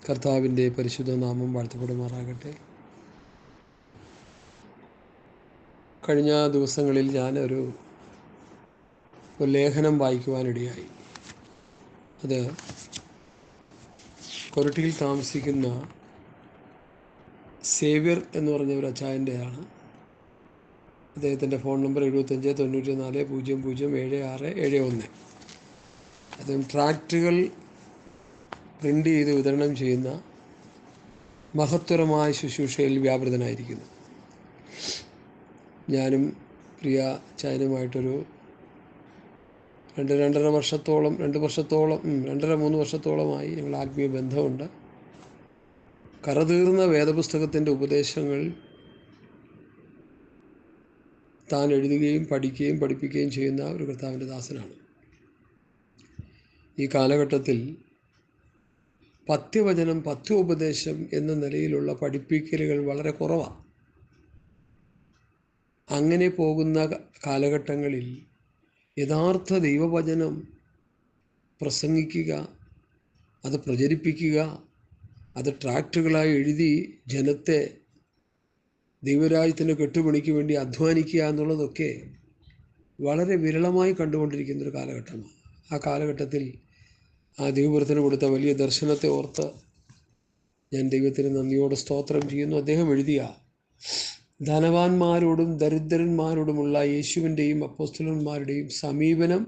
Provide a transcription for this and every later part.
കർത്താവിൻ്റെ പരിശുദ്ധ നാമം വാഴ്ത്തപ്പെടുമാറാകട്ടെ. കഴിഞ്ഞ ദിവസങ്ങളിൽ ഞാനൊരു ലേഖനം വായിക്കുവാനിടയായി. അത് കൊരട്ടിയിൽ താമസിക്കുന്ന സേവ്യർ എന്ന് പറഞ്ഞ ഒരു അച്ചായൻ്റെയാണ്. അദ്ദേഹത്തിൻ്റെ ഫോൺ നമ്പർ 7594007671. അദ്ദേഹം ട്രാക്റ്റുകൾ പ്രിൻ്റ് ചെയ്ത് വിതരണം ചെയ്യുന്ന മഹത്തരമായ ശുശ്രൂഷയിൽ വ്യാപൃതനായിരിക്കുന്നു. ഞാനും പ്രിയ ചായനുമായിട്ടൊരു 2-2.5 വർഷത്തോളം 2-3 വർഷത്തോളമായി ഞങ്ങൾ ആത്മീയ ബന്ധമുണ്ട്. കറതീർന്ന വേദപുസ്തകത്തിൻ്റെ ഉപദേശങ്ങൾ താൻ എഴുതുകയും പഠിക്കുകയും പഠിപ്പിക്കുകയും ചെയ്യുന്ന ഒരു കർത്താവിൻ്റെ ദാസനാണ്. ഈ കാലഘട്ടത്തിൽ പഥ്യവചനം, പഥ്യോപദേശം എന്ന നിലയിലുള്ള പഠിപ്പിക്കലുകൾ വളരെ കുറവാണ്. അങ്ങനെ പോകുന്ന കാലഘട്ടങ്ങളിൽ യഥാർത്ഥ ദൈവവചനം പ്രസംഗിക്കുക, അത് പ്രചരിപ്പിക്കുക, അത് ട്രാക്റ്റുകളായി എഴുതി ജനത്തെ ദൈവരാജ്യത്തിൻ്റെ കെട്ടുപണിക്ക് വേണ്ടി അധ്വാനിക്കുക എന്നുള്ളതൊക്കെ വളരെ വിരളമായി കണ്ടുകൊണ്ടിരിക്കുന്നൊരു കാലഘട്ടമാണ്. ആ കാലഘട്ടത്തിൽ ആ ദൈവപുരത്തിന് കൊടുത്ത വലിയ ദർശനത്തെ ഓർത്ത് ഞാൻ ദൈവത്തിന് നന്ദിയോടെ സ്തോത്രം ചെയ്യുന്നു. അദ്ദേഹം എഴുതിയ ധനവാന്മാരോടും ദരിദ്രന്മാരോടുമുള്ള യേശുവിൻ്റെയും അപ്പോസ്തലന്മാരുടെയും സമീപനം,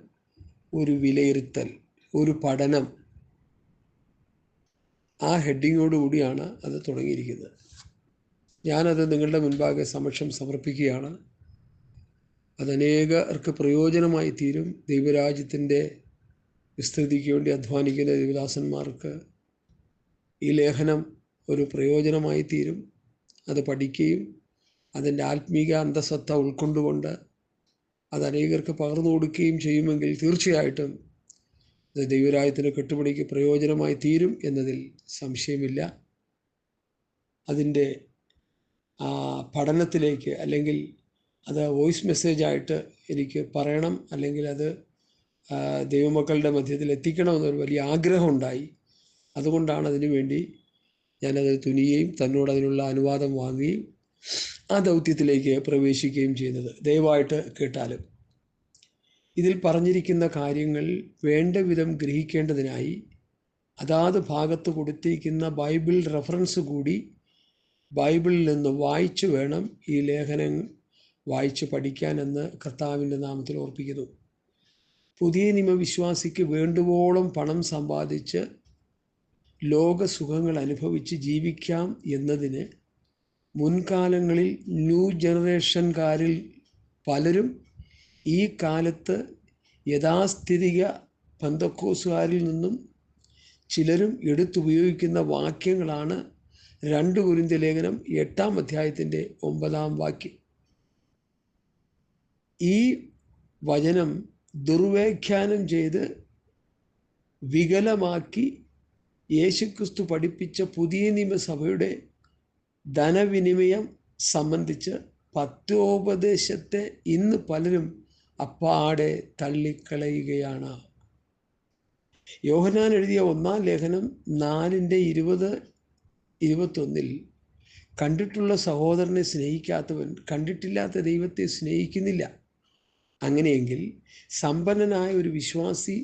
ഒരു വിലയിരുത്തൽ, ഒരു പഠനം, ആ ഹെഡിങ്ങോടുകൂടിയാണ് അത് തുടങ്ങിയിരിക്കുന്നത്. ഞാനത് നിങ്ങളുടെ മുൻപാകെ സമർപ്പിക്കുകയാണ്. അതനേകർക്ക് പ്രയോജനമായി തീരും. ദൈവരാജ്യത്തിൻ്റെ വിസ്തൃതിക്ക് വേണ്ടി അധ്വാനിക്കുന്ന ദൈവദാസന്മാർക്ക് ഈ ലേഖനം ഒരു പ്രയോജനമായി തീരും. അത് പഠിക്കുകയും അതിൻ്റെ ആത്മീക അന്തസത്ത ഉൾക്കൊണ്ടുകൊണ്ട് അത് അനേകർക്ക് പകർന്നു കൊടുക്കുകയും ചെയ്യുമെങ്കിൽ തീർച്ചയായിട്ടും അത് ദൈവരാജ്യത്തിൻ്റെ കെട്ടുപണിക്ക് പ്രയോജനമായി തീരും എന്നതിൽ സംശയമില്ല. അതിൻ്റെ പഠനത്തിലേക്ക്, അല്ലെങ്കിൽ അത് വോയിസ് മെസ്സേജായിട്ട് എനിക്ക് പറയണം, അല്ലെങ്കിൽ അത് ദൈവമക്കളുടെ മധ്യത്തിൽ എത്തിക്കണമെന്നൊരു വലിയ ആഗ്രഹം ഉണ്ടായി. അതുകൊണ്ടാണ് അതിനു വേണ്ടി ഞാനത് തുനിയുകയും തന്നോട് അതിനുള്ള അനുവാദം വാങ്ങുകയും ആ ദൗത്യത്തിലേക്ക് പ്രവേശിക്കുകയും ചെയ്യുന്നത്. ദയവായിട്ട് കേട്ടാലും ഇതിൽ പറഞ്ഞിരിക്കുന്ന കാര്യങ്ങൾ വേണ്ട വിധം ഗ്രഹിക്കേണ്ടതിനായി അതാത് ഭാഗത്ത് കൊടുത്തിരിക്കുന്ന ബൈബിൾ റെഫറൻസ് കൂടി ബൈബിളിൽ നിന്ന് വായിച്ചു വേണം ഈ ലേഖനം വായിച്ച് പഠിക്കാനെന്ന് കർത്താവിൻ്റെ നാമത്തിൽ ഓർപ്പിക്കുന്നു. പുതിയ നിയമവിശ്വാസിക്ക് വേണ്ടുവോളം പണം സമ്പാദിച്ച് ലോകസുഖങ്ങൾ അനുഭവിച്ച് ജീവിക്കാം എന്നതിന് മുൻകാലങ്ങളിൽ ന്യൂ ജനറേഷൻകാരിൽ പലരും ഈ കാലത്ത് യഥാസ്ഥിതിക പെന്തക്കോസ്തുകാരിൽ നിന്നും ചിലരും എടുത്തുപയോഗിക്കുന്ന വാക്യങ്ങളാണ് 2 കൊരിന്ത്യർ ലേഖനം 8-ാം അധ്യായത്തിൻ്റെ 9-ാം വാക്യം. ഈ വചനം ദുർവ്യാഖ്യാനം ചെയ്ത് വികലമാക്കി യേശുക്രിസ്തു പഠിപ്പിച്ച പുതിയ നിയമസഭയുടെ ധനവിനിമയം സംബന്ധിച്ച് പഥ്യോപദേശത്തെ ഇന്ന് പലരും അപ്പാടെ തള്ളിക്കളയുകയാണ്. യോഹന്നാൻ എഴുതിയ 1-ാം ലേഖനം 4:20-21 കണ്ടിട്ടുള്ള സഹോദരനെ സ്നേഹിക്കാത്തവൻ കണ്ടിട്ടില്ലാത്ത ദൈവത്തെ സ്നേഹിക്കുന്നില്ല. അങ്ങനെയെങ്കിൽ സമ്പന്നനായ ഒരു വിശ്വാസി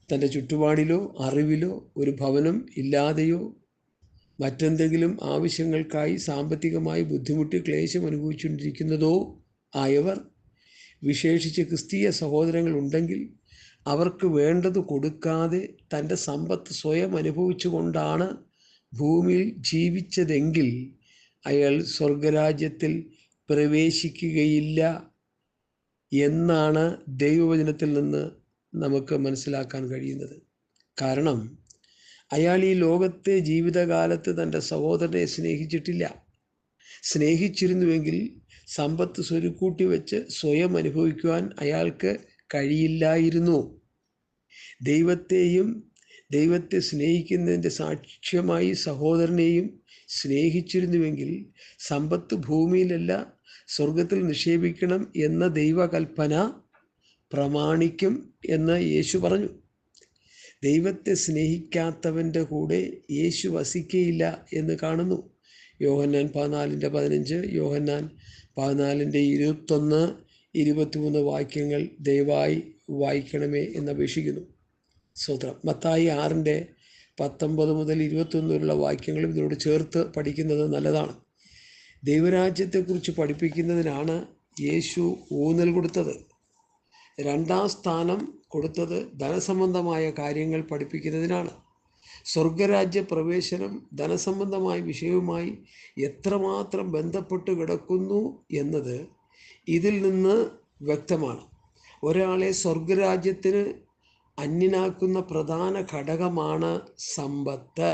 തൻ്റെ ചുറ്റുപാടിലോ അറിവിലോ ഒരു ഭവനം ഇല്ലാതെയോ മറ്റെന്തെങ്കിലും ആവശ്യങ്ങൾക്കായി സാമ്പത്തികമായി ബുദ്ധിമുട്ടി ക്ലേശം അനുഭവിച്ചുകൊണ്ടിരിക്കുന്നതോ ആയവർ, വിശേഷിച്ച് ക്രിസ്തീയ സഹോദരങ്ങൾ ഉണ്ടെങ്കിൽ, അവർക്ക് വേണ്ടത് കൊടുക്കാതെ തൻ്റെ സമ്പത്ത് സ്വയം അനുഭവിച്ചുകൊണ്ടാണ് ഭൂമിയിൽ ജീവിച്ചതെങ്കിൽ അയാൾ സ്വർഗരാജ്യത്തിൽ പ്രവേശിക്കുകയില്ല എന്നാണ് ദൈവവചനത്തിൽ നിന്ന് നമുക്ക് മനസ്സിലാക്കാൻ കഴിയുന്നത്. കാരണം അയാൾ ഈ ലോകത്തെ ജീവിതകാലത്ത് തൻ്റെ സഹോദരനെ സ്നേഹിച്ചിട്ടില്ല. സ്നേഹിച്ചിരുന്നുവെങ്കിൽ സമ്പത്ത് സ്വരുക്കൂട്ടി വെച്ച് സ്വയം അനുഭവിക്കുവാൻ അയാൾക്ക് കഴിയില്ലായിരുന്നു. ദൈവത്തെയും ദൈവത്തെ സ്നേഹിക്കുന്നതിൻ്റെ സാക്ഷ്യമായി സഹോദരനെയും സ്നേഹിച്ചിരുന്നുവെങ്കിൽ സമ്പത്ത് ഭൂമിയിലല്ല സ്വർഗത്തിൽ നിക്ഷേപിക്കണം എന്ന ദൈവകൽപ്പന പ്രമാണിക്കും എന്ന് യേശു പറഞ്ഞു. ദൈവത്തെ സ്നേഹിക്കാത്തവൻ്റെ കൂടെ യേശു വസിക്കയില്ല എന്ന് കാണുന്നു. യോഹന്നാൻ 14:15, യോഹന്നാൻ 14:21, 23 വാക്യങ്ങൾ ദയവായി വായിക്കണമേ എന്നപേക്ഷിക്കുന്നു. സ്തോത്രം. മത്തായി 6:19 മുതൽ 21 വരെയുള്ള വാക്യങ്ങളും ഇതിനോട് ചേർത്ത് പഠിക്കുന്നത് നല്ലതാണ്. ദൈവരാജ്യത്തെക്കുറിച്ച് പഠിപ്പിക്കുന്നതിനാണ് യേശു ഊന്നൽ കൊടുത്തത്. 2ാം സ്ഥാനം കൊടുത്തത് ധനസംബന്ധമായ കാര്യങ്ങൾ പഠിപ്പിക്കുന്നതിനാണ്. സ്വർഗരാജ്യ പ്രവേശനം ധനസംബന്ധമായ വിഷയവുമായി എത്രമാത്രം ബന്ധപ്പെട്ട് കിടക്കുന്നു എന്നത് ഇതിൽ നിന്ന് വ്യക്തമാണ്. ഒരാളെ സ്വർഗരാജ്യത്തിന് അന്യനാക്കുന്ന പ്രധാന ഘടകമാണ് സമ്പത്ത്.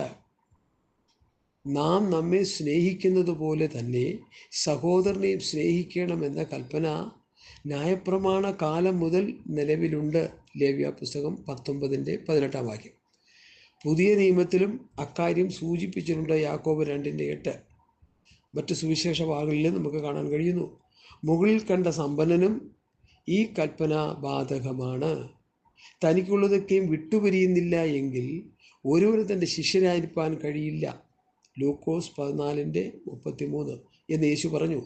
നാം നമ്മെ സ്നേഹിക്കുന്നത് പോലെ തന്നെ സഹോദരനെയും സ്നേഹിക്കണമെന്ന കൽപ്പന ന്യായപ്രമാണ കാലം മുതൽ നിലവിലുണ്ട്. ലേവ്യപുസ്തകം 19:18 വാക്യം. പുതിയ നിയമത്തിലും അക്കാര്യം സൂചിപ്പിച്ചിട്ടുണ്ട്. യാക്കോബ് 2:8. മറ്റ് സുവിശേഷ ഭാഗങ്ങളിലും നമുക്ക് കാണാൻ കഴിയുന്നു. മുകളിൽ കണ്ട സമ്പന്നനും ഈ കൽപ്പന ബാധകമാണ്. തനിക്കുള്ളതൊക്കെയും വിട്ടുപിരിയുന്നില്ല എങ്കിൽ ഒരുവന് തൻ്റെ ശിഷ്യരായിരിക്കാൻ കഴിയില്ല. ലൂക്കോസ് 14:33 എന്ന് യേശു പറഞ്ഞു.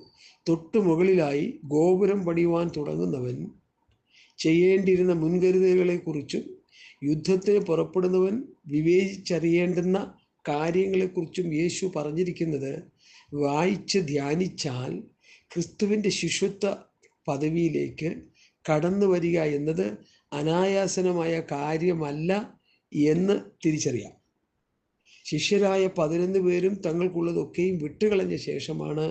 തൊട്ടു മുകളിലായി ഗോപുരം പണിയുവാൻ തുടങ്ങുന്നവൻ ചെയ്യേണ്ടിയിരുന്ന മുൻകരുതലുകളെക്കുറിച്ചും യുദ്ധത്തിന് പുറപ്പെടുന്നവൻ വിവേചിച്ചറിയേണ്ടുന്ന കാര്യങ്ങളെക്കുറിച്ചും യേശു പറഞ്ഞിരിക്കുന്നത് വായിച്ച് ധ്യാനിച്ചാൽ ക്രിസ്തുവിൻ്റെ ശിഷ്യത്വ പദവിയിലേക്ക് കടന്നു വരിക എന്നത് അനായാസനമായ കാര്യമല്ല എന്ന് തിരിച്ചറിയാം. ശിഷ്യരായ 11 പേരും തങ്ങൾക്കുള്ളതൊക്കെയും വിട്ടുകളഞ്ഞ ശേഷമാണ്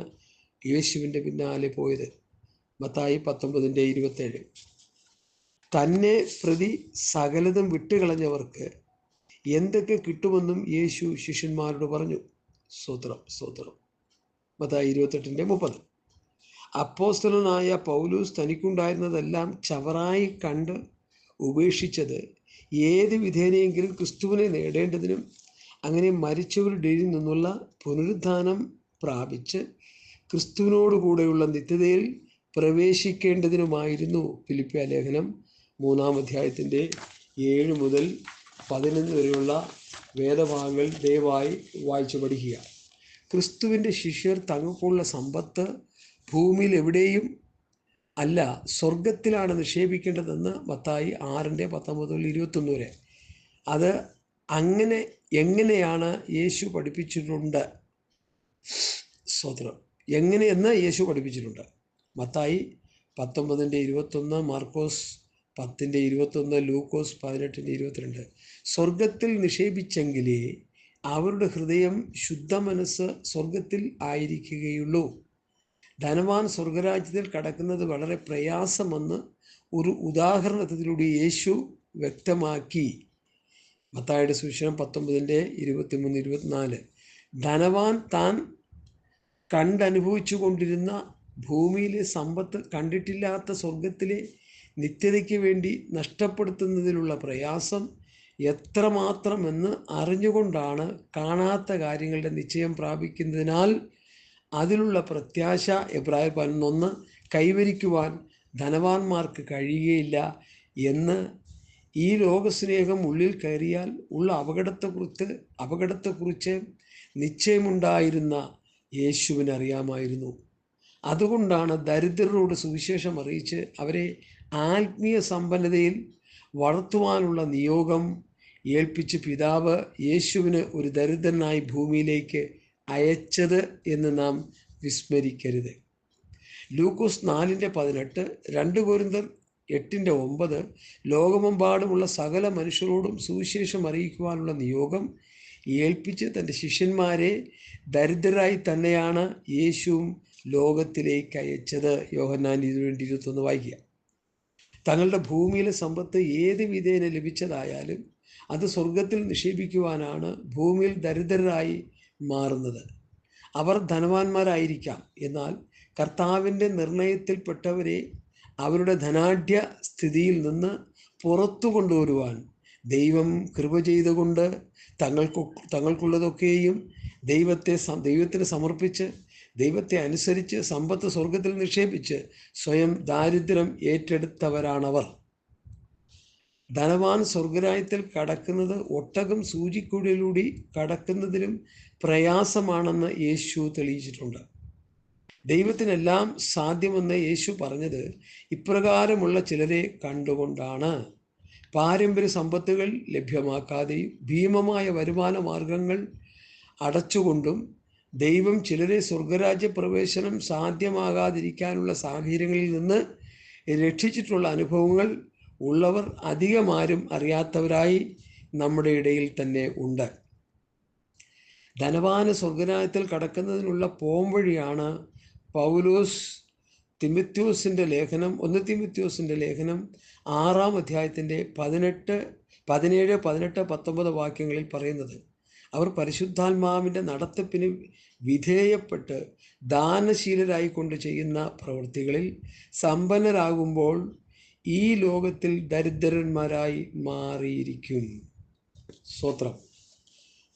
യേശുവിൻ്റെ പിന്നാലെ പോയത്. മത്തായി 19:27. തന്നെ പ്രതി സകലതും വിട്ടുകളഞ്ഞവർക്ക് എന്തൊക്കെ കിട്ടുമെന്നും യേശു ശിഷ്യന്മാരോട് പറഞ്ഞു. സ്തോത്രം, സ്തോത്രം. മത്തായി 28:30. അപ്പോസ്തലനായ പൗലോസ് തനിക്കുണ്ടായിരുന്നതെല്ലാം ചവറായി കണ്ട് ഉപേക്ഷിച്ചത് ഏത് വിധേനയെങ്കിലും ക്രിസ്തുവിനെ നേടേണ്ടതിനും അങ്ങനെ മരിച്ചവരുടെ ഇടയിൽ നിന്നുള്ള പുനരുദ്ധാനം പ്രാപിച്ച് ക്രിസ്തുവിനോട് കൂടെയുള്ള നിത്യതയിൽ പ്രവേശിക്കേണ്ടതിനുമായിരുന്നു. ഫിലിപ്പിയ ലേഖനം 3-ാം അധ്യായത്തിൻ്റെ 7 മുതൽ 11 വരെയുള്ള വേദഭാഗങ്ങൾ ദയവായി വായിച്ചു പഠിക്കുക. ക്രിസ്തുവിൻ്റെ ശിഷ്യർ തങ്ങൾക്കുള്ള സമ്പത്ത് ഭൂമിയിൽ എവിടെയും അല്ല, സ്വർഗത്തിലാണ് നിക്ഷേപിക്കേണ്ടതെന്ന് മത്തായി 6:19 മുതൽ 21 വരെ. അത് എങ്ങനെയാണ് യേശു പഠിപ്പിച്ചിട്ടുണ്ട്. സ്തോത്രം. എങ്ങനെയെന്ന് യേശു പഠിപ്പിച്ചിട്ടുണ്ട്. മത്തായി 19:21, മാർക്കോസ് 10:21, ലൂക്കോസ് 18:22. സ്വർഗത്തിൽ നിക്ഷേപിച്ചെങ്കിലേ അവരുടെ ഹൃദയം ശുദ്ധ മനസ്സ് സ്വർഗത്തിൽ ആയിരിക്കുകയുള്ളൂ. ധനവാൻ സ്വർഗരാജ്യത്തിൽ കടക്കുന്നത് വളരെ പ്രയാസമെന്ന് ഒരു ഉദാഹരണത്തിലൂടെ യേശു വ്യക്തമാക്കി. മത്തായിയുടെ സുവിശേഷം 19:23-24. ധനവാൻ താൻ കണ്ടനുഭവിച്ചു കൊണ്ടിരുന്ന ഭൂമിയിലെ സമ്പത്ത് കണ്ടിട്ടില്ലാത്ത സ്വർഗത്തിലെ നിത്യതയ്ക്ക് വേണ്ടി നഷ്ടപ്പെടുത്തുന്നതിലുള്ള പ്രയാസം എത്രമാത്രമെന്ന് അറിഞ്ഞുകൊണ്ടാണ് കാണാത്ത കാര്യങ്ങളുടെ നിശ്ചയം പ്രാപിക്കുന്നതിനാൽ അതിലുള്ള പ്രത്യാശ എബ്രായർ 11 കൈവരിക്കുവാൻ ധനവാന്മാർക്ക് കഴിയുകയില്ല എന്ന് ഈ ലോകസ്നേഹം ഉള്ളിൽ കയറിയാൽ ഉള്ള അപകടത്തെക്കുറിച്ച് നിശ്ചയമുണ്ടായിരുന്ന യേശുവിന് അറിയാമായിരുന്നു. അതുകൊണ്ടാണ് ദരിദ്രരോട് സുവിശേഷം അറിയിച്ച് അവരെ ആത്മീയ സമ്പന്നതയിൽ വളർത്തുവാനുള്ള നിയോഗം ഏൽപ്പിച്ച് പിതാവ് യേശുവിന് ഒരു ദരിദ്രനായി ഭൂമിയിലേക്ക് അയച്ചത് എന്ന് നാം വിസ്മരിക്കരുത്. ലൂക്കോസ് 4:18, 2 കൊരിന്ത്യർ 8:9 ലോകമെമ്പാടുമുള്ള സകല മനുഷ്യരോടും സുവിശേഷം അറിയിക്കുവാനുള്ള നിയോഗം ഏൽപ്പിച്ച് തൻ്റെ ശിഷ്യന്മാരെ ദരിദ്രരായി തന്നെയാണ് യേശുവും ലോകത്തിലേക്ക് അയച്ചത്. യോഹന്നാൻ 20:21 വായിക്കുക. തങ്ങളുടെ ഭൂമിയിലെ സമ്പത്ത് ഏത് വിധേന ലഭിച്ചതായാലും അത് സ്വർഗത്തിൽ നിക്ഷേപിക്കുവാനാണ് ഭൂമിയിൽ ദരിദ്രരായി മാറുന്നത്. അവർ ധനവാന്മാരായിരിക്കാം, എന്നാൽ കർത്താവിൻ്റെ നിർണയത്തിൽപ്പെട്ടവരെ അവരുടെ ധനാഢ്യ സ്ഥിതിയിൽ നിന്ന് പുറത്തു കൊണ്ടുവരുവാൻ ദൈവം കൃപ ചെയ്തുകൊണ്ട് തങ്ങൾക്കുള്ളതൊക്കെയും ദൈവത്തിന് സമർപ്പിച്ച് ദൈവത്തെ അനുസരിച്ച് സമ്പത്ത് സ്വർഗത്തിൽ നിക്ഷേപിച്ച് സ്വയം ദാരിദ്ര്യം ഏറ്റെടുത്തവരാണവർ. ധനവാൻ സ്വർഗരാജ്യത്തിൽ കടക്കുന്നത് ഒട്ടകം സൂചിക്കുഴലിലൂടെ കടക്കുന്നതിലും പ്രയാസമാണെന്ന് യേശു തെളിയിച്ചിട്ടുണ്ട്. ദൈവത്തിനെല്ലാം സാധ്യമെന്ന് യേശു പറഞ്ഞത് ഇപ്രകാരമുള്ള ചിലരെ കണ്ടുകൊണ്ടാണ്. പാരമ്പര്യ സമ്പത്തുകൾ ലഭ്യമാക്കാതെയും ഭീമമായ വരുമാന മാർഗങ്ങൾ അടച്ചുകൊണ്ടും ദൈവം ചിലരെ സ്വർഗരാജ്യ പ്രവേശനം സാധ്യമാകാതിരിക്കാനുള്ള സാഹചര്യങ്ങളിൽ നിന്ന് രക്ഷിച്ചിട്ടുള്ള അനുഭവങ്ങൾ ഉള്ളവർ അധികമാരും അറിയാത്തവരായി നമ്മുടെ ഇടയിൽ തന്നെ ഉണ്ട്. ധനവാന് സ്വർഗരാജ്യത്തിൽ കടക്കുന്നതിനുള്ള പോംവഴിയാണ് പൗലോസ് തിമോഥെയോസിൻ്റെ ലേഖനം 1 തിമോഥെയോസിൻ്റെ ലേഖനം 6-ാം അധ്യായത്തിൻ്റെ 17, 19 വാക്യങ്ങളിൽ പറയുന്നത്. അവർ പരിശുദ്ധാത്മാവിൻ്റെ നടത്തിപ്പിന് വിധേയപ്പെട്ട് ദാനശീലരായിക്കൊണ്ട് ചെയ്യുന്ന പ്രവൃത്തികളിൽ സമ്പന്നരാകുമ്പോൾ ഈ ലോകത്തിൽ ദരിദ്രന്മാരായി മാറിയിരിക്കും. സ്തോത്രം.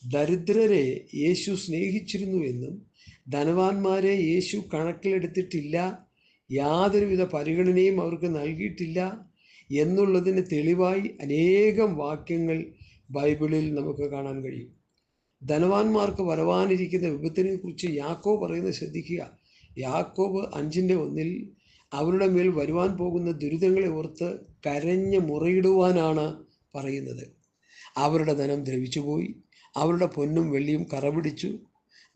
ദരിദ്രരെ യേശു സ്നേഹിച്ചിരുന്നുവെന്നും ധനവാന്മാരെ യേശു കണക്കിലെടുത്തിട്ടില്ല, യാതൊരുവിധ പരിഗണനയും അവർക്ക് നൽകിയിട്ടില്ല എന്നുള്ളതിന് തെളിവായി അനേകം വാക്യങ്ങൾ ബൈബിളിൽ നമുക്ക് കാണാൻ കഴിയും. ധനവാന്മാർക്ക് വരവാനിരിക്കുന്ന വിപത്തിനെ കുറിച്ച് യാക്കോബ് പറയുന്നത് ശ്രദ്ധിക്കുക. യാക്കോബ് 5:1 അവരുടെ മേൽ വരുവാൻ പോകുന്ന ദുരിതങ്ങളെ ഓർത്ത് കരഞ്ഞ് മുറയിടുവാനാണ് പറയുന്നത്. അവരുടെ ധനം ദ്രവിച്ചുപോയി, അവരുടെ പൊന്നും വെള്ളിയും കറ പിടിച്ചു.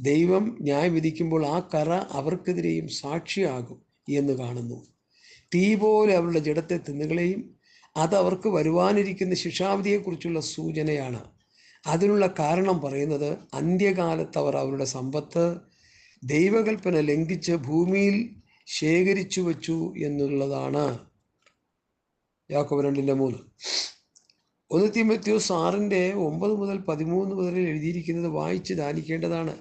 ദൈവം ന്യായം വിധിക്കുമ്പോൾ ആ കറ അവർക്കെതിരെയും സാക്ഷിയാകും എന്ന് കാണുന്നു. തീ പോലെ അവരുടെ ജഡത്തെ തിന്നുകളയും. അത് അവർക്ക് വരുവാനിരിക്കുന്ന ശിക്ഷാവിധിയെക്കുറിച്ചുള്ള സൂചനയാണ്. അതിനുള്ള കാരണം പറയുന്നത് അന്ത്യകാലത്ത് അവർ അവരുടെ സമ്പത്ത് ദൈവകൽപ്പന ലംഘിച്ച് ഭൂമിയിൽ ശേഖരിച്ചു വച്ചു എന്നുള്ളതാണ്. യാക്കോബ് 2:3. 1 തിമോഥെയോസ് 6:9-13 എഴുതിയിരിക്കുന്നത് വായിച്ച് ധ്യാനിക്കേണ്ടതാണ്.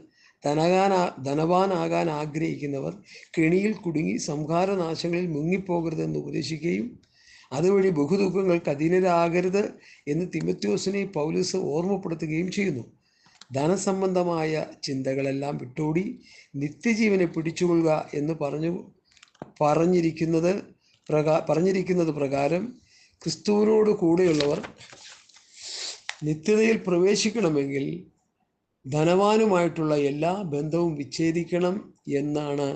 ധനവാനാകാൻ ആഗ്രഹിക്കുന്നവർ കെണിയിൽ കുടുങ്ങി സംഹാരനാശങ്ങളിൽ മുങ്ങിപ്പോകരുതെന്ന് ഉപദേശിക്കുകയും അതുവഴി ബഹുദുഃഖങ്ങൾക്ക് അധീനരാകരുത് എന്ന് തിമോഥെയോസിനെ പൗലോസ് ഓർമ്മപ്പെടുത്തുകയും ചെയ്യുന്നു. ധനസംബന്ധമായ ചിന്തകളെല്ലാം വിട്ടോടി നിത്യജീവനെ പിടിച്ചുകൊള്ളുക എന്ന് പറഞ്ഞിരിക്കുന്നത് പ്രകാരം ക്രിസ്തുവിനോട് കൂടെയുള്ളവർ നിത്യതയിൽ പ്രവേശിക്കണമെങ്കിൽ ധനവാനുമായിട്ടുള്ള എല്ലാ ബന്ധവും വിച്ഛേദിക്കണം എന്നാണ്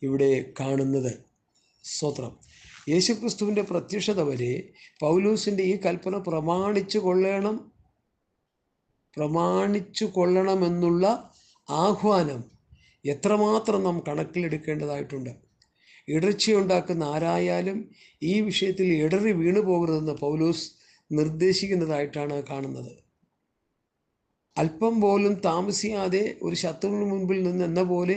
ഇവിടെ കാണുന്നത്. സ്തോത്രം. യേശുക്രിസ്തുവിൻ്റെ പ്രത്യക്ഷത വരെ പൗലോസിൻ്റെ ഈ കൽപ്പന പ്രമാണിച്ചു കൊള്ളണമെന്നുള്ള ആഹ്വാനം എത്രമാത്രം നാം കണക്കിലെടുക്കേണ്ടതായിട്ടുണ്ട്. ഇടർച്ചയുണ്ടാക്കുന്ന ആരായാലും ഈ വിഷയത്തിൽ ഇടറി വീണു പോകരുതെന്ന് പൗലോസ് നിർദ്ദേശിക്കുന്നതായിട്ടാണ് കാണുന്നത്. അല്പം പോലും താമസിയാതെ ഒരു ശത്രുവിന് മുൻപിൽ നിന്ന് എന്ന പോലെ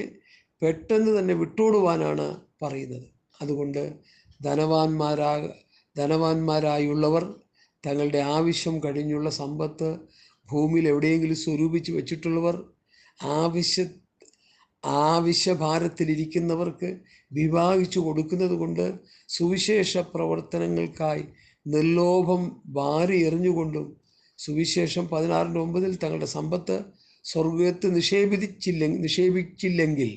പെട്ടെന്ന് തന്നെ വിട്ടോടുവാനാണ് പറയുന്നത്. അതുകൊണ്ട് ധനവാന്മാരായുള്ളവർ തങ്ങളുടെ ആവശ്യം കഴിഞ്ഞുള്ള സമ്പത്ത് ഭൂമിയിൽ എവിടെയെങ്കിലും സ്വരൂപിച്ച് വെച്ചിട്ടുള്ളവർ, ആവശ്യഭാരത്തിലിരിക്കുന്നവർക്ക് വിഭാഗിച്ചു കൊടുക്കുന്നത് കൊണ്ട് സുവിശേഷ പ്രവർത്തനങ്ങൾക്കായി നിർലോഭം വാരി എറിഞ്ഞുകൊണ്ടും സുവിശേഷം 16:9 തങ്ങളുടെ സമ്പത്ത് സ്വർഗത്ത് നിക്ഷേപിച്ചില്ലെങ്കിൽ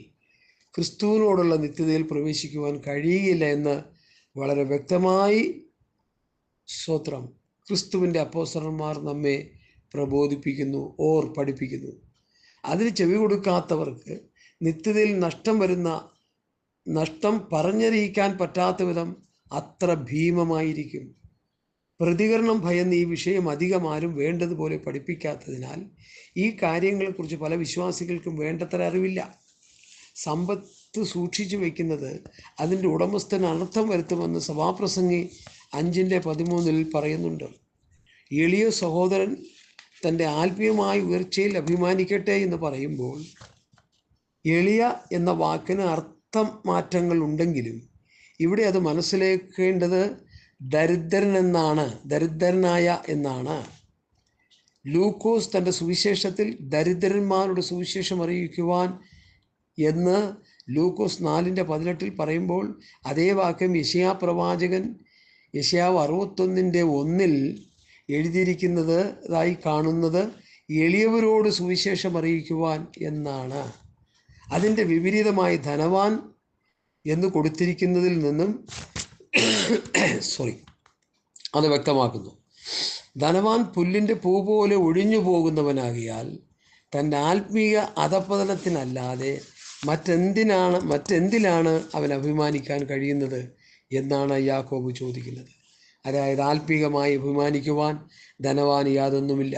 ക്രിസ്തുവിനോടുള്ള നിത്യതയിൽ പ്രവേശിക്കുവാൻ കഴിയുകയില്ല എന്ന് വളരെ വ്യക്തമായി സ്തോത്രം ക്രിസ്തുവിൻ്റെ അപ്പോസ്തലന്മാർ നമ്മെ പ്രബോധിപ്പിക്കുന്നു, പഠിപ്പിക്കുന്നു. അതിന് ചെവി കൊടുക്കാത്തവർക്ക് നിത്യതയിൽ നഷ്ടം പറഞ്ഞറിയിക്കാൻ പറ്റാത്ത വിധം അത്ര ഭീമമായിരിക്കും. പ്രതികരണം ഭയന്ന് ഈ വിഷയം അധികം ആരും വേണ്ടതുപോലെ പഠിപ്പിക്കാത്തതിനാൽ ഈ കാര്യങ്ങളെക്കുറിച്ച് പല വിശ്വാസികൾക്കും വേണ്ടത്ര അറിവില്ല. സമ്പത്ത് സൂക്ഷിച്ചു വയ്ക്കുന്നത് അതിൻ്റെ ഉടമസ്ഥന് അനർത്ഥം വരുത്തുമെന്ന് സഭാപ്രസംഗി 5:13 പറയുന്നുണ്ട്. എളിയ സഹോദരൻ തൻ്റെ ആത്മീയമായ ഉയർച്ചയിൽ അഭിമാനിക്കട്ടെ എന്ന് പറയുമ്പോൾ എളിയ എന്ന വാക്കിന് അർത്ഥം മാറ്റങ്ങൾ ഉണ്ടെങ്കിലും ഇവിടെ അത് മനസ്സിലാക്കേണ്ടത് ദരിദ്രനായ എന്നാണ്. ലൂക്കോസ് തൻ്റെ സുവിശേഷത്തിൽ ദരിദ്രന്മാരുടെ സുവിശേഷം അറിയിക്കുവാൻ എന്ന് ലൂക്കോസ് 4:18 പറയുമ്പോൾ അതേ വാക്യം യെശയ്യാ 61:1 എഴുതിയിരിക്കുന്നതായി കാണുന്നത് എളിയവരോട് സുവിശേഷം അറിയിക്കുവാൻ എന്നാണ്. അതിൻ്റെ വിപരീതമായി ധനവാൻ എന്ന് കൊടുത്തിരിക്കുന്നതിൽ നിന്നും അത് വ്യക്തമാക്കുന്നു. ധനവാൻ പുല്ലിൻ്റെ പൂ പോലെ ഒഴിഞ്ഞു പോകുന്നവനാകിയാൽ തൻ്റെ ആത്മീയ അധപതനത്തിനല്ലാതെ മറ്റെന്തിലാണ് അവൻ അഭിമാനിക്കാൻ കഴിയുന്നത് എന്നാണ് യാക്കോബ് ചോദിക്കുന്നത്. അതായത് ആത്മീകമായി അഭിമാനിക്കുവാൻ ധനവാന് യാതൊന്നുമില്ല.